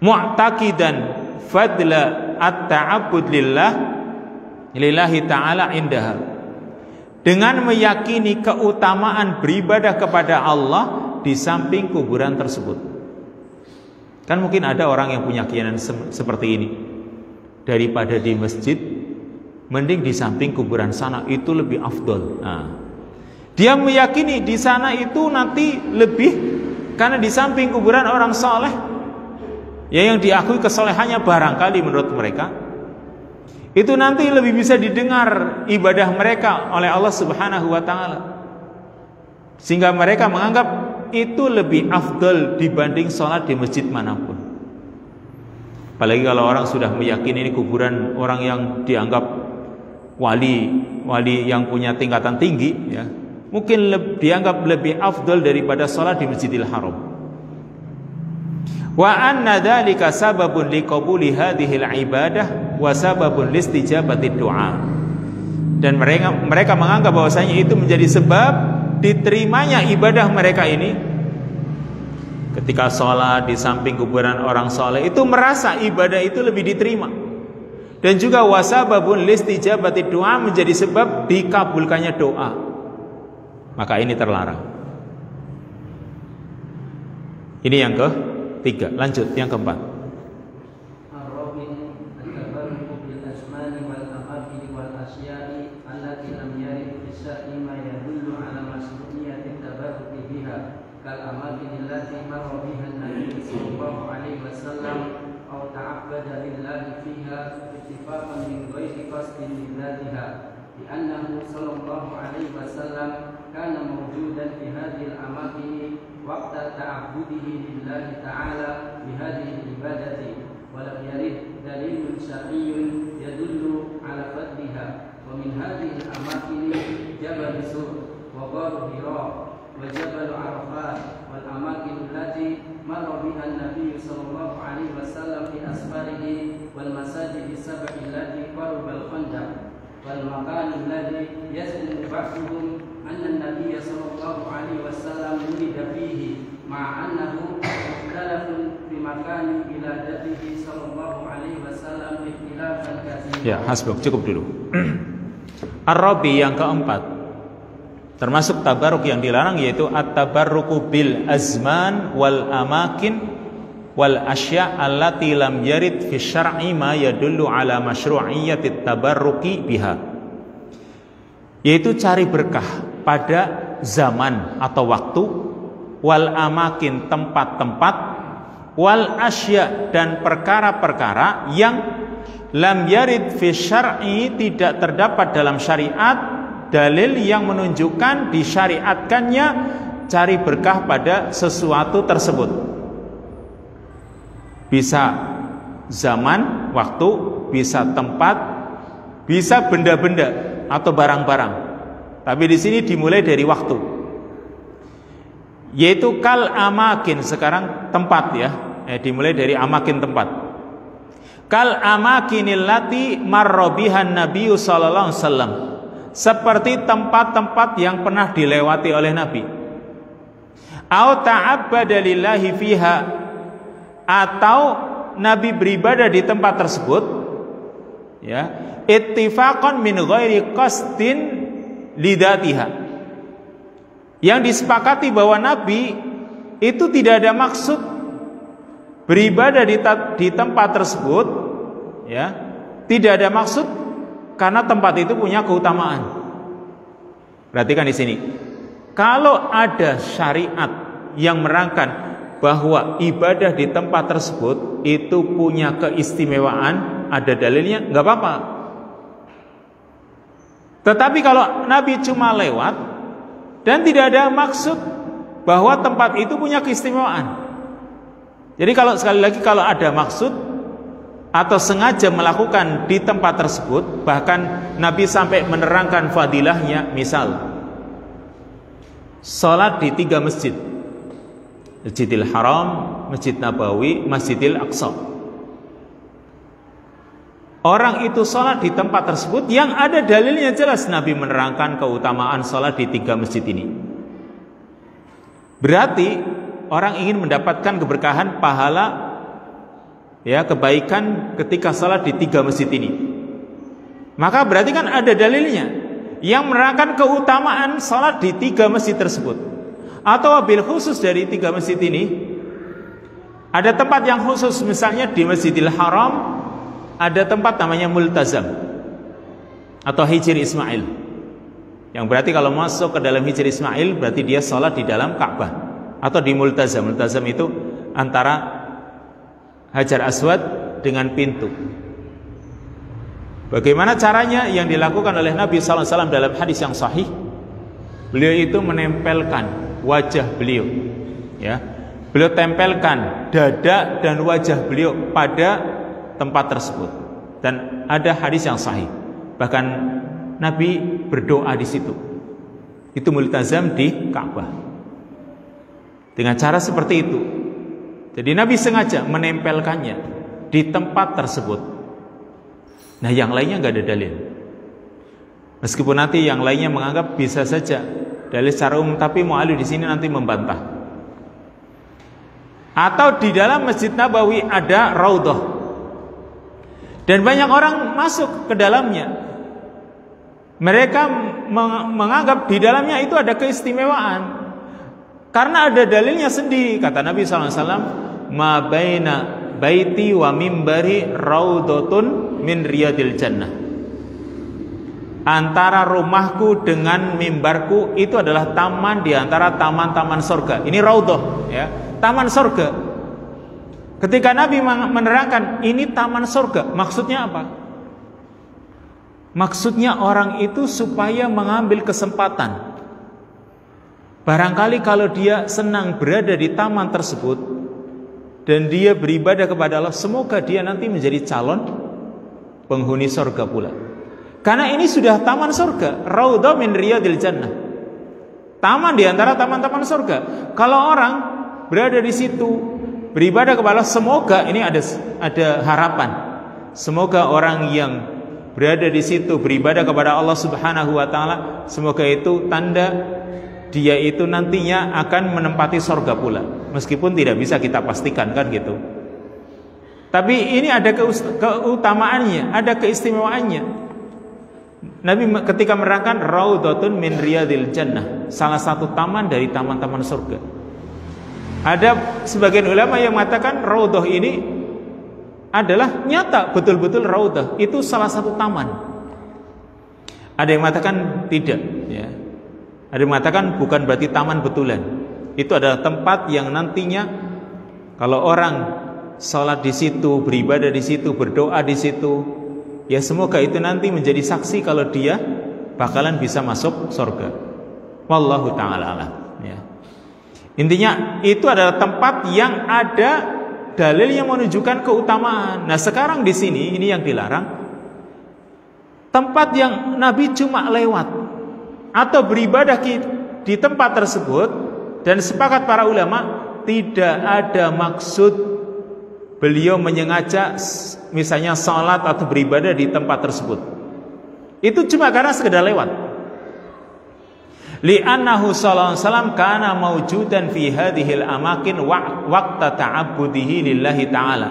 Mu'taqidan fadla at-ta'abbud lillahi ta'ala indaha, dengan meyakini keutamaan beribadah kepada Allah di samping kuburan tersebut. Kan mungkin ada orang yang punya keyakinan seperti ini, daripada di masjid mending di samping kuburan sana, itu lebih afdol. Nah, dia meyakini di sana itu nanti lebih, karena di samping kuburan orang saleh ya yang diakui kesolehannya barangkali menurut mereka, itu nanti lebih bisa didengar ibadah mereka oleh Allah Subhanahu wa taala. Sehingga mereka menganggap itu lebih afdal dibanding sholat di masjid manapun. Apalagi kalau orang sudah meyakini ini kuburan orang yang dianggap wali yang punya tingkatan tinggi ya, mungkin dianggap lebih afdal daripada sholat di Masjidil Haram. Wa anna dzalika sababun liqabuli hadhil ibadah wa sababun listijabati du'a. Dan mereka menganggap bahwasanya itu menjadi sebab diterimanya ibadah mereka ini. Ketika sholat di samping kuburan orang saleh itu merasa ibadah itu lebih diterima. Dan juga wasababun listijabati du'a, menjadi sebab dikabulkannya doa. Maka ini terlarang. Ini yang ketiga. Lanjut yang keempat. لأنه صلى الله عليه وسلم كان موجودا في هذه الأماكن وقت تعبده لله تعالى بهذه العبادة، ولم يرد دليل شرعي يدل على فضلها. ومن هذه الأماكن Jabal Sur wa Gharu Hira wa Jabal Arafat wal amakin allati marra biha an-nabiy sallallahu alaihi wasallam fi asfarihi wal masajid as-sab'i allati qaruba al-Khandaq wal makan alladhi yazmu ba'dhum anna an-nabiy sallallahu alaihi wasallam wulida fihi ma'a annahu mukhtalafun fi makani wiladatihi sallallahu alaihi wasallam ikhtilafan katsiran. Ya, hasbuk, cukup dulu. Ar-Rabi yang keempat, termasuk tabarruk yang dilarang, yaitu at-tabarruku bil azman wal amakin wal asya' allati lam yarid fi syar'i ma yadullu ala masyru'iyyati tabarruki biha, yaitu cari berkah pada zaman atau waktu, wal amakin tempat-tempat, wal asya' dan perkara-perkara yang lam yarid fi syar'i tidak terdapat dalam syariat dalil yang menunjukkan disyariatkannya cari berkah pada sesuatu tersebut. Bisa zaman, waktu, bisa tempat, bisa benda-benda atau barang-barang. Tapi di sini dimulai dari waktu. Yaitu kal amakin, sekarang tempat ya. Dimulai dari amakin, tempat. Kal amakinil lati marra bihan nabiyyu sallallahu alaihi wasallam. Seperti tempat-tempat yang pernah dilewati oleh Nabi. Au ta'abbada lillahi fiha, atau Nabi beribadah di tempat tersebut, ya, ittifaqan min ghairi qasdin lidatiha, yang disepakati bahwa Nabi itu tidak ada maksud beribadah di tempat tersebut, ya, tidak ada maksud karena tempat itu punya keutamaan. Perhatikan di sini, kalau ada syariat yang merangkan bahwa ibadah di tempat tersebut itu punya keistimewaan, ada dalilnya, nggak apa-apa. Tetapi kalau Nabi cuma lewat dan tidak ada maksud bahwa tempat itu punya keistimewaan. Jadi kalau sekali lagi, kalau ada maksud atau sengaja melakukan di tempat tersebut, bahkan Nabi sampai menerangkan fadilahnya, misal salat di 3 masjid, Masjidil Haram, Masjid Nabawi, Masjidil Aqsa. Orang itu sholat di tempat tersebut yang ada dalilnya jelas, Nabi menerangkan keutamaan sholat di 3 masjid ini. Berarti orang ingin mendapatkan keberkahan, pahala, ya, kebaikan ketika sholat di 3 masjid ini. Maka berarti kan ada dalilnya yang menerangkan keutamaan sholat di 3 masjid tersebut. Atau wabil khusus dari 3 masjid ini, ada tempat yang khusus, misalnya di Masjidil Haram ada tempat namanya Multazam atau Hijr Ismail, yang berarti kalau masuk ke dalam Hijr Ismail berarti dia sholat di dalam Ka'bah atau di Multazam. Multazam itu antara Hajar Aswad dengan pintu. Bagaimana caranya yang dilakukan oleh Nabi SAW dalam hadis yang sahih? Beliau itu menempelkan wajah beliau, ya, beliau tempelkan dada dan wajah beliau pada tempat tersebut, dan ada hadis yang sahih, bahkan Nabi berdoa di situ. Itu multazam di Ka'bah dengan cara seperti itu. Jadi Nabi sengaja menempelkannya di tempat tersebut. Nah, yang lainnya nggak ada dalil. Meskipun nanti yang lainnya menganggap bisa saja dalil secara umum, tapi Mu'alif di sini nanti membantah. Atau di dalam Masjid Nabawi ada Raudhah, dan banyak orang masuk ke dalamnya. Mereka menganggap di dalamnya itu ada keistimewaan karena ada dalilnya sendiri. Kata Nabi SAW, ma baina baiti wa mimbari raudhatun min riyadil jannah. Antara rumahku dengan mimbarku itu adalah taman di antara taman-taman surga. Ini raudhah, ya, taman surga. Ketika Nabi menerangkan ini taman surga, maksudnya apa? Maksudnya orang itu supaya mengambil kesempatan. Barangkali kalau dia senang berada di taman tersebut dan dia beribadah kepada Allah, semoga dia nanti menjadi calon penghuni surga pula. Karena ini sudah taman surga, raudhah min riyadil jannah. Taman di antara taman-taman surga. Kalau orang berada di situ beribadah kepada Allah, semoga ini ada harapan. Semoga orang yang berada di situ beribadah kepada Allah Subhanahu wa taala, semoga itu tanda dia itu nantinya akan menempati surga pula. Meskipun tidak bisa kita pastikan kan gitu. Tapi ini ada keutamaannya, ada keistimewaannya. Nabi ketika menerangkan raudhatun min riyadil jannah, salah satu taman dari taman-taman surga. Ada sebagian ulama yang mengatakan raudhah ini adalah nyata betul-betul raudhah itu salah satu taman. Ada yang mengatakan tidak, ya. Ada yang mengatakan bukan berarti taman betulan. Itu adalah tempat yang nantinya kalau orang sholat di situ, beribadah di situ, berdoa di situ, ya semoga itu nanti menjadi saksi kalau dia bakalan bisa masuk surga. Wallahu ta'ala alam, ya. Intinya itu adalah tempat yang ada dalil yang menunjukkan keutamaan. Nah sekarang di sini ini yang dilarang, tempat yang Nabi cuma lewat atau beribadah di tempat tersebut, dan sepakat para ulama tidak ada maksud beliau menyengaja misalnya salat atau beribadah di tempat tersebut. Itu cuma karena sekedar lewat. Li'annahu sallallahu alaihi wasallam kana mawjudan fi hadhil amakin waqta ta'abbudihi lillahi ta'ala.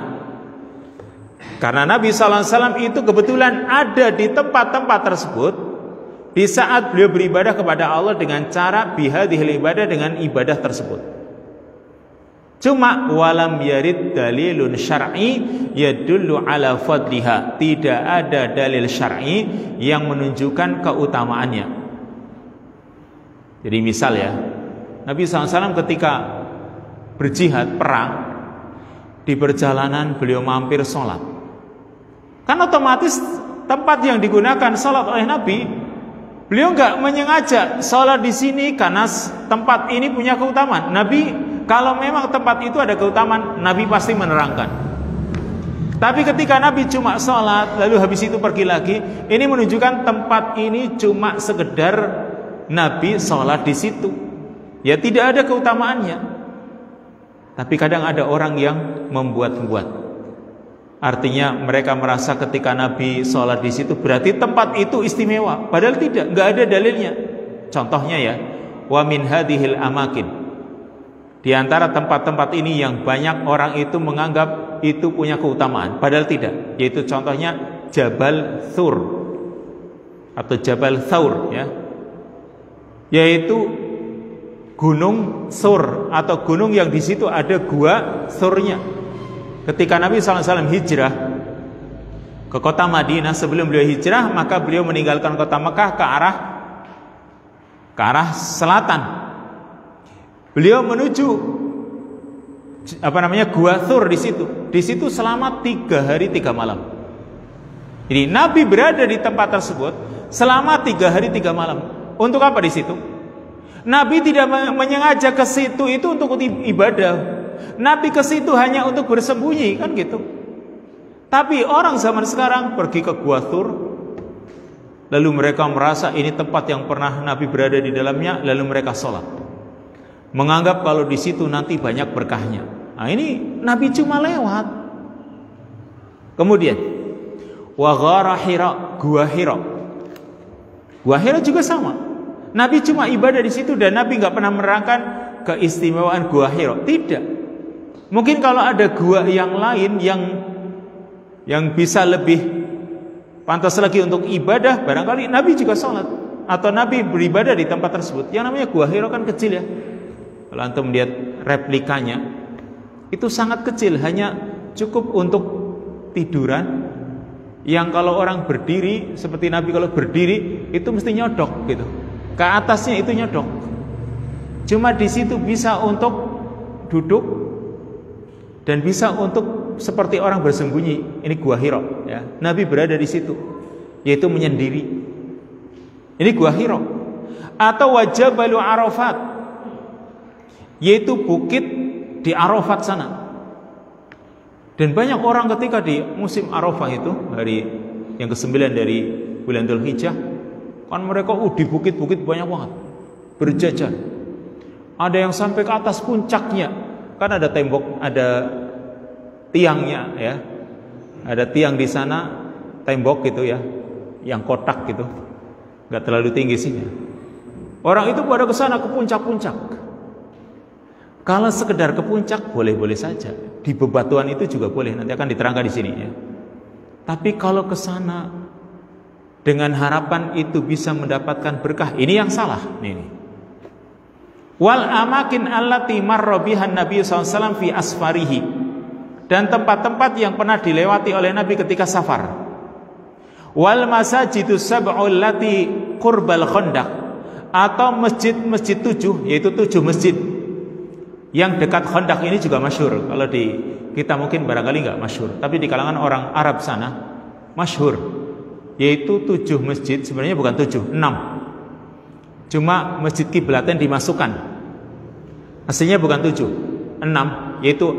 Karena Nabi sallallahu alaihi wasallam itu kebetulan ada di tempat-tempat tersebut di saat beliau beribadah kepada Allah dengan cara bihadhil ibadah, dengan ibadah tersebut. Cuma walam yarid dalilun syar'i yadullu ala fadliha. Tidak ada dalil syar'i yang menunjukkan keutamaannya. Jadi misal ya, Nabi SAW ketika berjihad, perang, di perjalanan beliau mampir sholat. Kan otomatis tempat yang digunakan sholat oleh Nabi, beliau nggak menyengaja sholat di sini karena tempat ini punya keutamaan. Nabi kalau memang tempat itu ada keutamaan, Nabi pasti menerangkan. Tapi ketika Nabi cuma sholat, lalu habis itu pergi lagi, ini menunjukkan tempat ini cuma sekedar Nabi sholat di situ. Ya tidak ada keutamaannya. Tapi kadang ada orang yang membuat-buat. Artinya mereka merasa ketika Nabi sholat di situ berarti tempat itu istimewa. Padahal tidak, nggak ada dalilnya. Contohnya ya, wa min hadhil amakin. Di antara tempat-tempat ini yang banyak orang itu menganggap itu punya keutamaan, padahal tidak. Yaitu contohnya Jabal Thur atau Jabal Thaur, ya. Yaitu Gunung Thur atau gunung yang di situ ada gua Thurnya. Ketika Nabi SAW hijrah ke kota Madinah, sebelum beliau hijrah, maka beliau meninggalkan kota Mekah ke arah selatan. Beliau menuju gua Thur di situ. Di situ selama 3 hari 3 malam. Jadi Nabi berada di tempat tersebut selama 3 hari 3 malam. Untuk apa di situ? Nabi tidak menyengaja ke situ itu untuk ibadah. Nabi ke situ hanya untuk bersembunyi, kan gitu. Tapi orang zaman sekarang pergi ke Gua Thur, lalu mereka merasa ini tempat yang pernah Nabi berada di dalamnya, lalu mereka sholat, menganggap kalau di situ nanti banyak berkahnya. Nah ini Nabi cuma lewat. Kemudian wa ghara Hira, Gua Hira. Gua Hira juga sama. Nabi cuma ibadah di situ dan Nabi nggak pernah menerangkan keistimewaan Gua Hira. Tidak. Mungkin kalau ada gua yang lain yang bisa lebih pantas lagi untuk ibadah, barangkali Nabi juga sholat atau Nabi beribadah di tempat tersebut. Yang namanya Gua Hira kan kecil ya. Kalau antum melihat replikanya, itu sangat kecil, hanya cukup untuk tiduran. Yang kalau orang berdiri, seperti Nabi kalau berdiri itu mesti nyodok gitu. Ke atasnya itu nyodok. Cuma di situ bisa untuk duduk dan bisa untuk seperti orang bersembunyi. Ini Gua Hira, ya. Nabi berada di situ, yaitu menyendiri. Ini Gua Hira. Atau Wajabalu Arafat, yaitu bukit di Arafat sana. Dan banyak orang ketika di musim Arafah itu, hari yang ke-9 dari bulan Dzulhijjah, kan mereka di bukit-bukit banyak banget berjajar. Ada yang sampai ke atas puncaknya, kan ada tembok, ada tiangnya ya. Ada tiang di sana, tembok gitu ya, yang kotak gitu, nggak terlalu tinggi sih. Orang itu pada ke sana, ke puncak-puncak. Kalau sekedar ke puncak boleh-boleh saja, di bebatuan itu juga boleh, nanti akan diterangkan di sini ya. Tapi kalau ke sana dengan harapan itu bisa mendapatkan berkah, ini yang salah nih. Wal amakin allati marra bihan Nabi SAW fi asfarihi, dan tempat-tempat yang pernah dilewati oleh Nabi ketika safar. Wal masajidus sab'ul lati qurbal khandaq, atau masjid-masjid 7, yaitu 7 masjid yang dekat Khandaq. Ini juga masyhur. Kalau di kita mungkin barangkali nggak masyhur, tapi di kalangan orang Arab sana masyhur, yaitu 7 masjid. Sebenarnya bukan 7, 6. Cuma masjid kiblatain dimasukkan. Aslinya bukan 7, 6, yaitu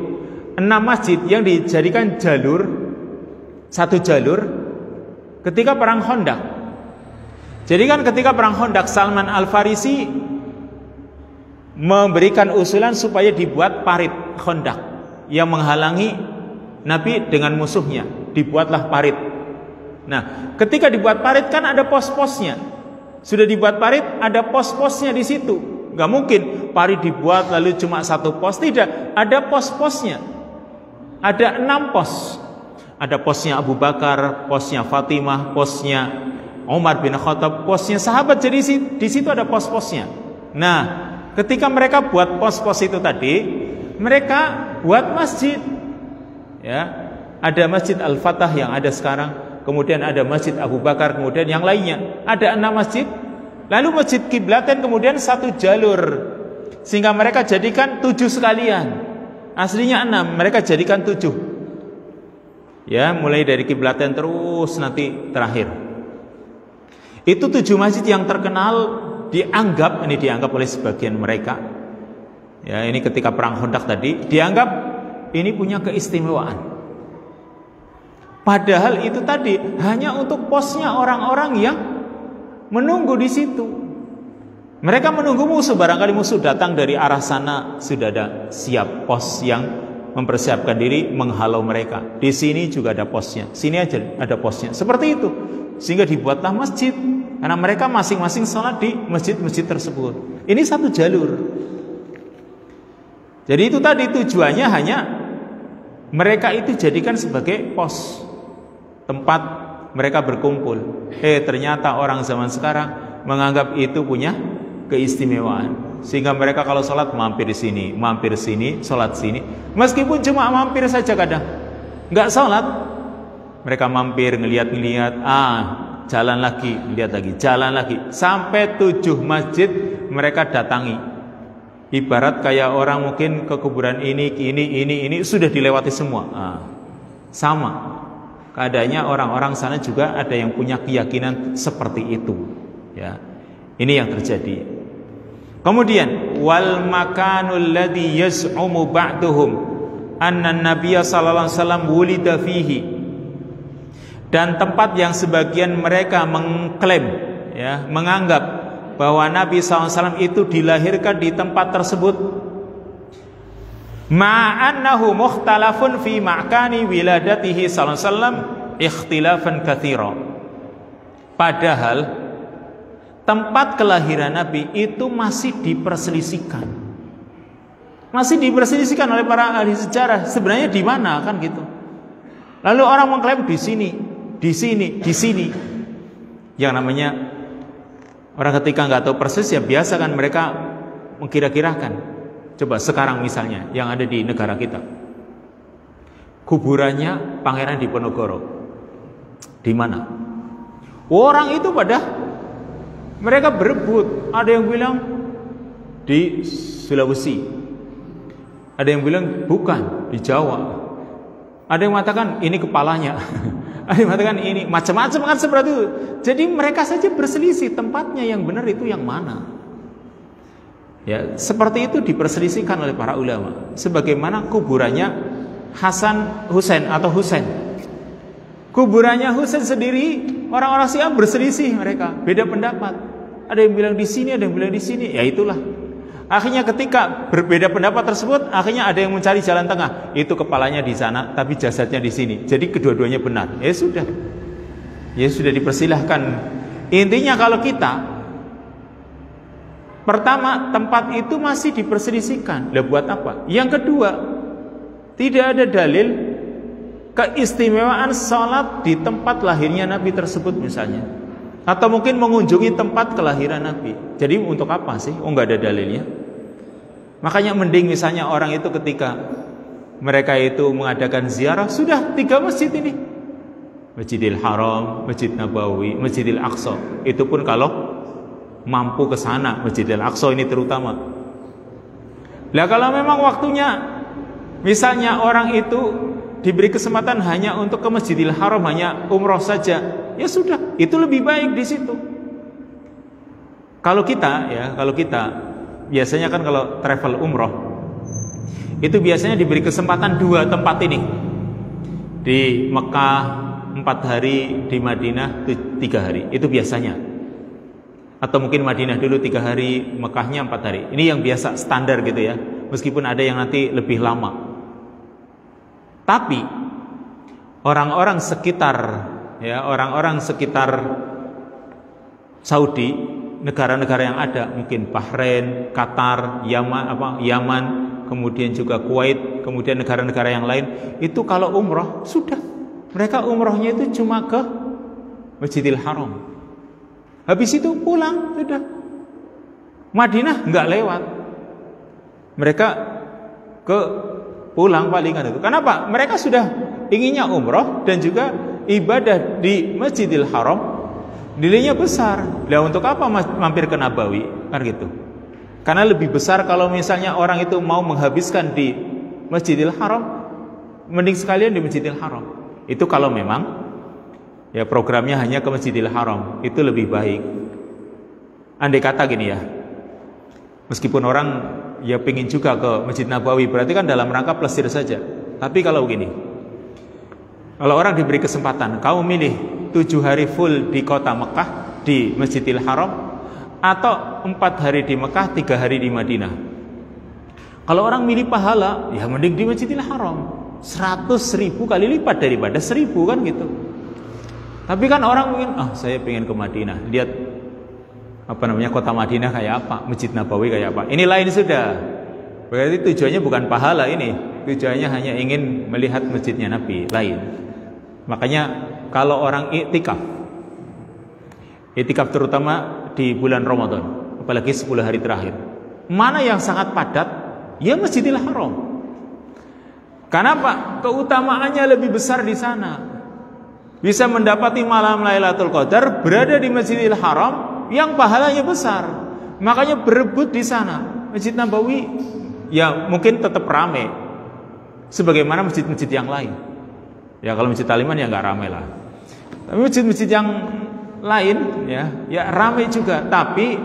6 masjid yang dijadikan jalur, satu jalur ketika perang Khandaq. Jadi kan ketika perang Khandaq, Salman Al-Farisi memberikan usulan supaya dibuat parit Khandaq yang menghalangi Nabi dengan musuhnya. Dibuatlah parit. Nah, ketika dibuat parit kan ada pos-posnya. Sudah dibuat parit, ada pos-posnya di situ. Gak mungkin parit dibuat lalu cuma satu pos. Tidak, ada pos-posnya. Ada 6 pos. Ada posnya Abu Bakar, posnya Fatimah, posnya Umar bin Khattab, posnya sahabat. Jadi di situ ada pos-posnya. Nah, ketika mereka buat pos-pos itu tadi, mereka buat masjid. Ya, ada Masjid Al-Fatah yang ada sekarang, kemudian ada Masjid Abu Bakar, kemudian yang lainnya. Ada 6 masjid. Lalu Masjid Kiblatain kemudian satu jalur, sehingga mereka jadikan 7 sekalian. Aslinya 6, mereka jadikan 7. Ya, mulai dari Kiblatain terus nanti terakhir. Itu 7 masjid yang terkenal, dianggap oleh sebagian mereka. Ya, ini ketika perang Khandaq tadi, dianggap ini punya keistimewaan. Padahal itu tadi hanya untuk posnya orang-orang yang menunggu di situ. Mereka menunggu musuh, barangkali musuh datang dari arah sana, sudah ada siap pos yang mempersiapkan diri menghalau mereka. Di sini juga ada posnya, sini aja ada posnya. Seperti itu, sehingga dibuatlah masjid, karena mereka masing-masing sholat di masjid-masjid tersebut. Ini satu jalur. Jadi itu tadi tujuannya hanya mereka itu jadikan sebagai pos, tempat mereka berkumpul. Ternyata orang zaman sekarang menganggap itu punya keistimewaan, sehingga mereka kalau sholat mampir di sini, mampir sini, sholat sini. Meskipun cuma mampir saja kadang, nggak sholat, mereka mampir ngeliat-ngeliat, jalan lagi, lihat lagi, jalan lagi, sampai 7 masjid mereka datangi. Ibarat kayak orang mungkin ke kuburan ini sudah dilewati semua. Sama keadaannya orang-orang sana juga ada yang punya keyakinan seperti itu. Ya, ini yang terjadi. Kemudian wal makanul ladzi yaz'umu ba'duhum anna an-nabiy sallallahu alaihi wasallam wulida fihi, dan tempat yang sebagian mereka mengklaim, ya, menganggap bahwa Nabi SAW itu dilahirkan di tempat tersebut, ma'annahu mukhtalafun fi ma'kani wiladatihi sallallahu alaihi wasallam ikhtilafan katsira. Padahal tempat kelahiran Nabi itu masih diperselisihkan. Masih diperselisihkan oleh para ahli sejarah. Sebenarnya di mana kan gitu. Lalu orang mengklaim di sini, di sini, di sini. Yang namanya orang ketika nggak tahu persis, ya biasa kan mereka mengkira-kirakan. Coba sekarang misalnya yang ada di negara kita, kuburannya Pangeran Diponegoro, di mana? Orang itu pada mereka berebut. Ada yang bilang di Sulawesi, ada yang bilang bukan, di Jawa. Ada yang mengatakan ini kepalanya. Ada yang mengatakan ini, macam-macam kan seperti itu. Jadi mereka saja berselisih tempatnya yang benar itu yang mana. Ya, seperti itu diperselisihkan oleh para ulama. Sebagaimana kuburannya Hasan Husain atau Husain. Kuburannya Husain sendiri orang-orang Syiah berselisih, mereka beda pendapat. Ada yang bilang di sini, ada yang bilang di sini. Ya itulah. Akhirnya ketika berbeda pendapat tersebut, akhirnya ada yang mencari jalan tengah. Itu kepalanya di sana, tapi jasadnya di sini. Jadi kedua-duanya benar. Ya sudah. Ya sudah, dipersilahkan. Intinya kalau kita, pertama, tempat itu masih diperselisihkan. Lah buat apa? Yang kedua, tidak ada dalil keistimewaan salat di tempat lahirnya Nabi tersebut misalnya, atau mungkin mengunjungi tempat kelahiran Nabi. Jadi untuk apa sih? Oh, nggak ada dalilnya. Makanya mending misalnya orang itu ketika mereka itu mengadakan ziarah, sudah 3 masjid ini, Masjidil Haram, Masjid Nabawi, Masjidil Aqsa. Itu pun kalau mampu ke sana, Masjidil Aqsa ini terutama. Lah kalau memang waktunya, misalnya orang itu diberi kesempatan hanya untuk ke Masjidil Haram, hanya umroh saja, ya sudah, itu lebih baik di situ. Kalau kita biasanya kan kalau travel umroh itu biasanya diberi kesempatan 2 tempat ini, di Mekah 4 hari, di Madinah 3 hari, itu biasanya. Atau mungkin Madinah dulu 3 hari, Mekahnya 4 hari. Ini yang biasa standar gitu ya, meskipun ada yang nanti lebih lama. Tapi orang-orang sekitar Saudi, negara-negara yang ada, mungkin Bahrain, Qatar, Yaman, kemudian juga Kuwait, kemudian negara-negara yang lain, itu kalau umroh sudah, mereka umrohnya itu cuma ke Masjidil Haram. Habis itu pulang sudah. Madinah nggak lewat. Mereka pulang palingan itu. Kenapa? Mereka sudah inginnya umroh dan juga ibadah di Masjidil Haram, nilainya besar. Lah untuk apa mampir ke Nabawi? Kan gitu. Karena lebih besar kalau misalnya orang itu mau menghabiskan di Masjidil Haram, mending sekalian di Masjidil Haram. Itu kalau memang ya programnya hanya ke Masjidil Haram, itu lebih baik. Andai kata gini ya, meskipun orang ya pengen juga ke Masjid Nabawi, berarti kan dalam rangka plesir saja. Tapi kalau gini, kalau orang diberi kesempatan, kamu milih 7 hari full di kota Mekah, di Masjidil Haram, atau 4 hari di Mekah, 3 hari di Madinah. Kalau orang milih pahala, ya mending di Masjidil Haram. 100.000 kali lipat daripada 1.000 kan gitu. Tapi kan orang mungkin, saya pengen ke Madinah, lihat kota Madinah kayak apa, Masjid Nabawi kayak apa. Ini lain sudah. Berarti tujuannya bukan pahala ini, tujuannya hanya ingin melihat masjidnya Nabi, lain. Makanya kalau orang iktikaf terutama di bulan Ramadan, apalagi 10 hari terakhir, mana yang sangat padat? Ya Masjidil Haram. Kenapa? Keutamaannya lebih besar di sana. Bisa mendapati malam Lailatul Qadar berada di Masjidil Haram yang pahalanya besar. Makanya berebut di sana. Masjid Nabawi ya mungkin tetap ramai sebagaimana masjid-masjid yang lain. Ya kalau Masjid Taliman ya nggak ramai lah. Tapi masjid-masjid yang lain ya ramai juga, tapi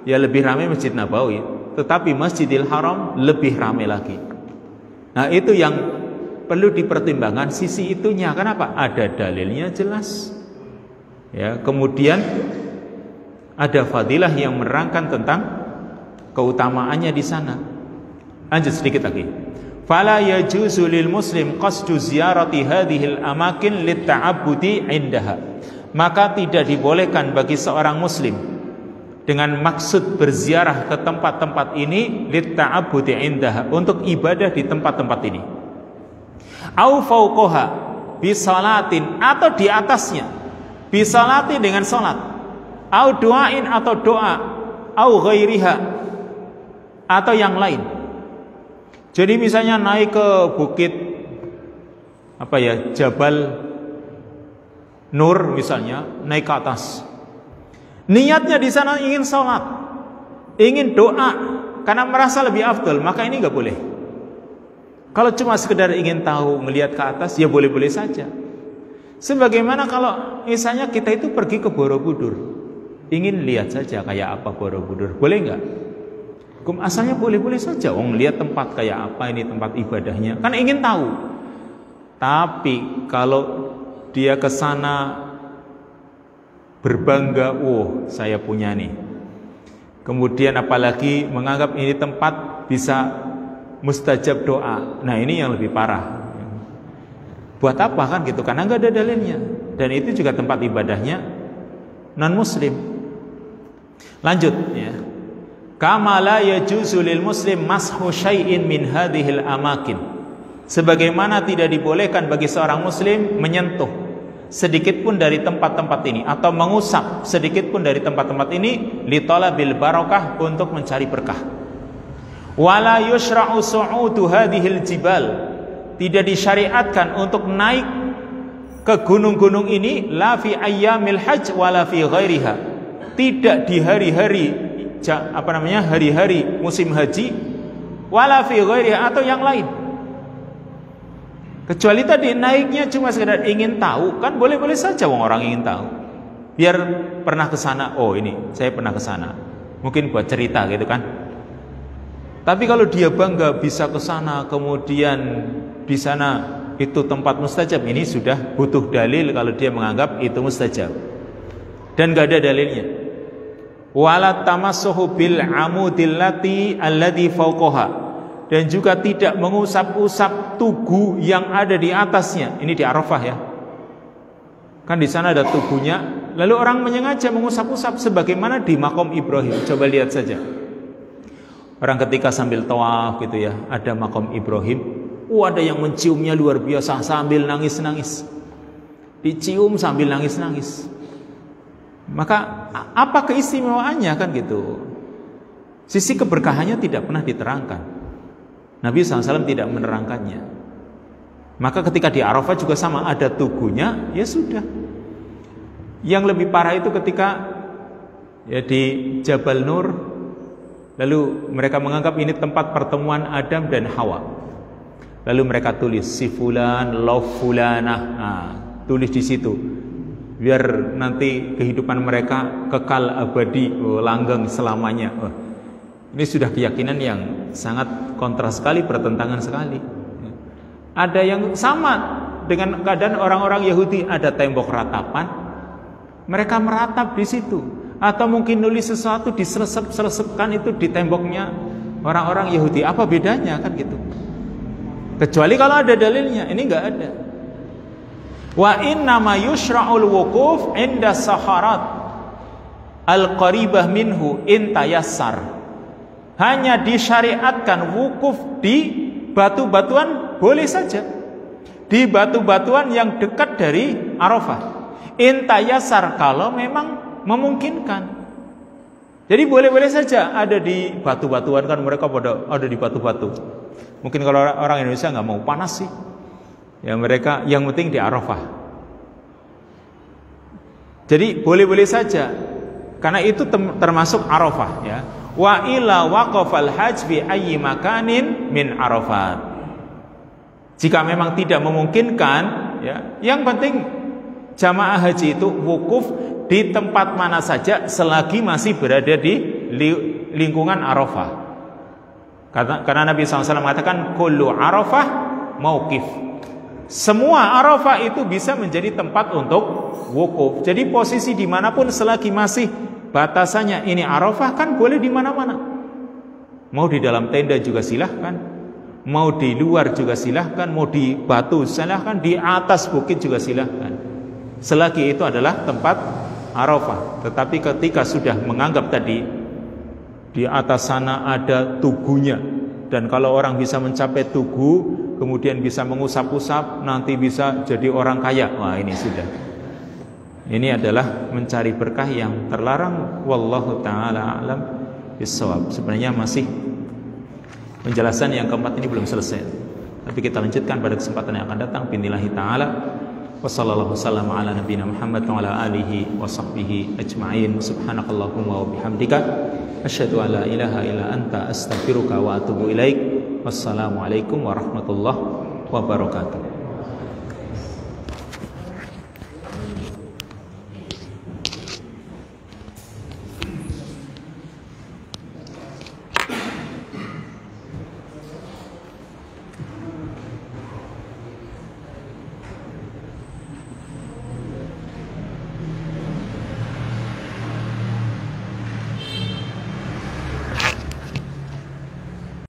ya lebih ramai Masjid Nabawi. Tetapi Masjidil Haram lebih ramai lagi. Nah itu yang perlu dipertimbangkan sisi itunya. Kenapa? Ada dalilnya jelas. Ya, kemudian ada fadilah yang menerangkan tentang keutamaannya di sana. Lanjut sedikit lagi. Fala yajuzu lil muslim qasdu ziyarati hadhil amakin litta'abbudi indaha. Maka tidak dibolehkan bagi seorang muslim dengan maksud berziarah ke tempat-tempat ini litta'abbudi indaha, untuk ibadah di tempat-tempat ini. Au fauqaha bisalatin, atau di atasnya, bisalati dengan salat, au doain atau doa, au ghairiha atau yang lain. Jadi misalnya naik ke bukit Jabal Nur misalnya, naik ke atas. Niatnya di sana ingin salat, ingin doa karena merasa lebih afdal, maka ini enggak boleh. Kalau cuma sekedar ingin tahu, melihat ke atas, ya boleh-boleh saja. Sebagaimana kalau misalnya kita itu pergi ke Borobudur, ingin lihat saja kayak apa Borobudur, boleh enggak? Hukum asalnya boleh-boleh saja. Lihat tempat kayak apa, ini tempat ibadahnya, kan ingin tahu. Tapi kalau dia ke sana berbangga, oh saya punya nih. Kemudian apalagi menganggap ini tempat bisa mustajab doa. Nah ini yang lebih parah. Buat apa kan gitu? Karena nggak ada dalilnya. Dan itu juga tempat ibadahnya non muslim. Lanjut ya. Kama la yajuzu lil muslim mashu syai'in min hadhil amakin. Sebagaimana tidak dibolehkan bagi seorang muslim menyentuh sedikit pun dari tempat-tempat ini atau mengusap sedikit pun dari tempat-tempat ini li talabil barakah, untuk mencari berkah. Wala yushra'u su'udu hadhil jibal. Tidak disyariatkan untuk naik ke gunung-gunung ini la fi ayyamil hajj wala fi ghairiha. Tidak di hari-hari hari-hari musim haji wala fi ghairiha, atau yang lain. Kecuali tadi naiknya cuma sekedar ingin tahu, kan boleh-boleh saja orang ingin tahu. Biar pernah ke sana, oh ini saya pernah ke sana. Mungkin buat cerita gitu kan. Tapi kalau dia bangga bisa ke sana, kemudian di sana itu tempat mustajab, ini sudah butuh dalil kalau dia menganggap itu mustajab. Dan enggak ada dalilnya. Wala tamassuhu bil amudillati alladhi fawqaha. Dan juga tidak mengusap-usap tugu yang ada di atasnya. Ini di Arafah ya. Kan di sana ada tugunya. Lalu orang menyengaja mengusap-usap sebagaimana di Maqam Ibrahim. Coba lihat saja. Orang ketika sambil tawaf gitu ya, ada Maqam Ibrahim. Ada yang menciumnya luar biasa sambil nangis-nangis. Dicium sambil nangis-nangis. Maka apa keistimewaannya kan gitu. Sisi keberkahannya tidak pernah diterangkan. Nabi SAW tidak menerangkannya. Maka ketika di Arafah juga sama, ada tugunya, ya sudah. Yang lebih parah itu ketika ya di Jabal Nur, lalu mereka menganggap ini tempat pertemuan Adam dan Hawa. Lalu mereka tulis si fulan love fulanah. Nah, tulis di situ. Biar nanti kehidupan mereka kekal abadi, langgeng selamanya. Ini sudah keyakinan yang sangat kontras sekali, bertentangan sekali. Ada yang sama dengan keadaan orang-orang Yahudi, ada tembok ratapan, mereka meratap di situ. Atau mungkin nulis sesuatu diselesep-selesepkan itu di temboknya orang-orang Yahudi. Apa bedanya kan gitu? Kecuali kalau ada dalilnya, ini enggak ada. Wa inna ma yushra'ul wuquf 'inda saharat al-qaribah minhu in tayassar. Hanya disyariatkan wukuf di batu-batuan boleh saja. Di batu-batuan yang dekat dari Arafah. In tayassar, kalau memang memungkinkan. Jadi boleh-boleh saja ada di batu-batuan, kan mereka pada ada di batu-batu. Mungkin kalau orang Indonesia nggak mau panas sih. Ya mereka yang penting di Arafah. Jadi boleh-boleh saja. Karena itu termasuk Arafah ya. Wa ila waqafal hajj fi ayyi makanin min Arafat. Jika memang tidak memungkinkan ya, yang penting jamaah haji itu wukuf di tempat mana saja selagi masih berada di lingkungan Arafah. Karena Nabi SAW mengatakan kullu Arafah mauqif. Semua Arafah itu bisa menjadi tempat untuk wukuf. Jadi posisi dimanapun selagi masih batasannya ini Arafah, kan boleh di mana-mana. Mau di dalam tenda juga silahkan, mau di luar juga silahkan, mau di batu silahkan, di atas bukit juga silahkan. Selagi itu adalah tempat Arafah. Tetapi ketika sudah menganggap tadi di atas sana ada tugunya, dan kalau orang bisa mencapai tugu, kemudian bisa mengusap-usap, nanti bisa jadi orang kaya. Wah, ini sudah. Ini adalah mencari berkah yang terlarang. Wallahu ta'ala a'lam bissawab. Sebenarnya masih penjelasan yang keempat ini belum selesai, tapi kita lanjutkan pada kesempatan yang akan datang. Bismillah ta'ala. Wassallallahu wasallam ala nabiyina Muhammad wa ala alihi wa sahbihi ajma'in. Subhanakallahumma wa bihamdika asyhadu an la ilaha illa anta astaghfiruka wa atubu ilaik. Wassalamualaikum warahmatullahi wabarakatuh.